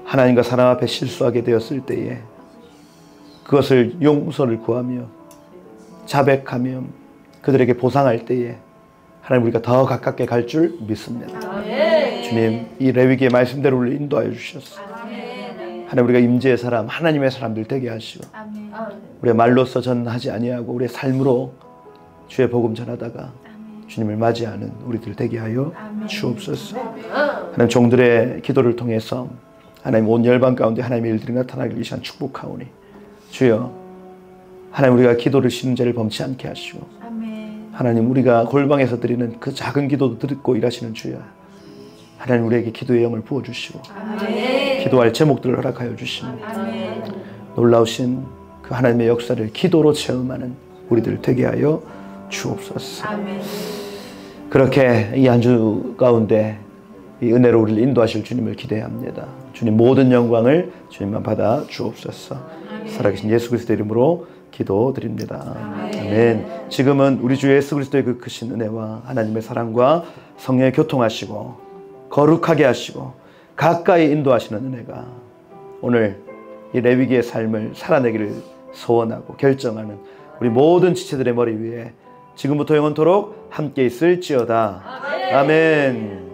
하나님과 사람 앞에 실수하게 되었을 때에 그것을 용서를 구하며 자백하며 그들에게 보상할 때에 하나님 우리가 더 가깝게 갈 줄 믿습니다. 주님, 이 레위기의 말씀대로 우리를 인도하여 주셨어. 하나님 우리가 임재의 사람, 하나님의 사람들 되게 하시고, 우리의 말로서 전하지 아니하고 우리의 삶으로 주의 복음 전하다가 주님을 맞이하는 우리들 되게 하여 주옵소서. 하나님 종들의 기도를 통해서 하나님 온 열방 가운데 하나님의 일들이 나타나길 이 시간 축복하오니, 주여 하나님 우리가 기도를 쉬는 죄를 범치 않게 하시고, 하나님 우리가 골방에서 드리는 그 작은 기도도 듣고 일하시는 주여, 하나님 우리에게 기도의 영을 부어주시고 기도할 제목들을 허락하여 주시며 놀라우신 그 하나님의 역사를 기도로 체험하는 우리들 되게 하여 주옵소서. 그렇게 이 한 주 가운데 이 은혜로 우리를 인도하실 주님을 기대합니다. 주님 모든 영광을 주님만 받아 주옵소서. 살아계신 예수 그리스도의 이름으로 기도드립니다. 아멘. 지금은 우리 주 예수 그리스도의 그 크신 은혜와 하나님의 사랑과 성령의 교통하시고 거룩하게 하시고 가까이 인도하시는 은혜가 오늘 이 레위기의 삶을 살아내기를 소원하고 결정하는 우리 모든 지체들의 머리 위에 지금부터 영원토록 함께 있을지어다. 아멘.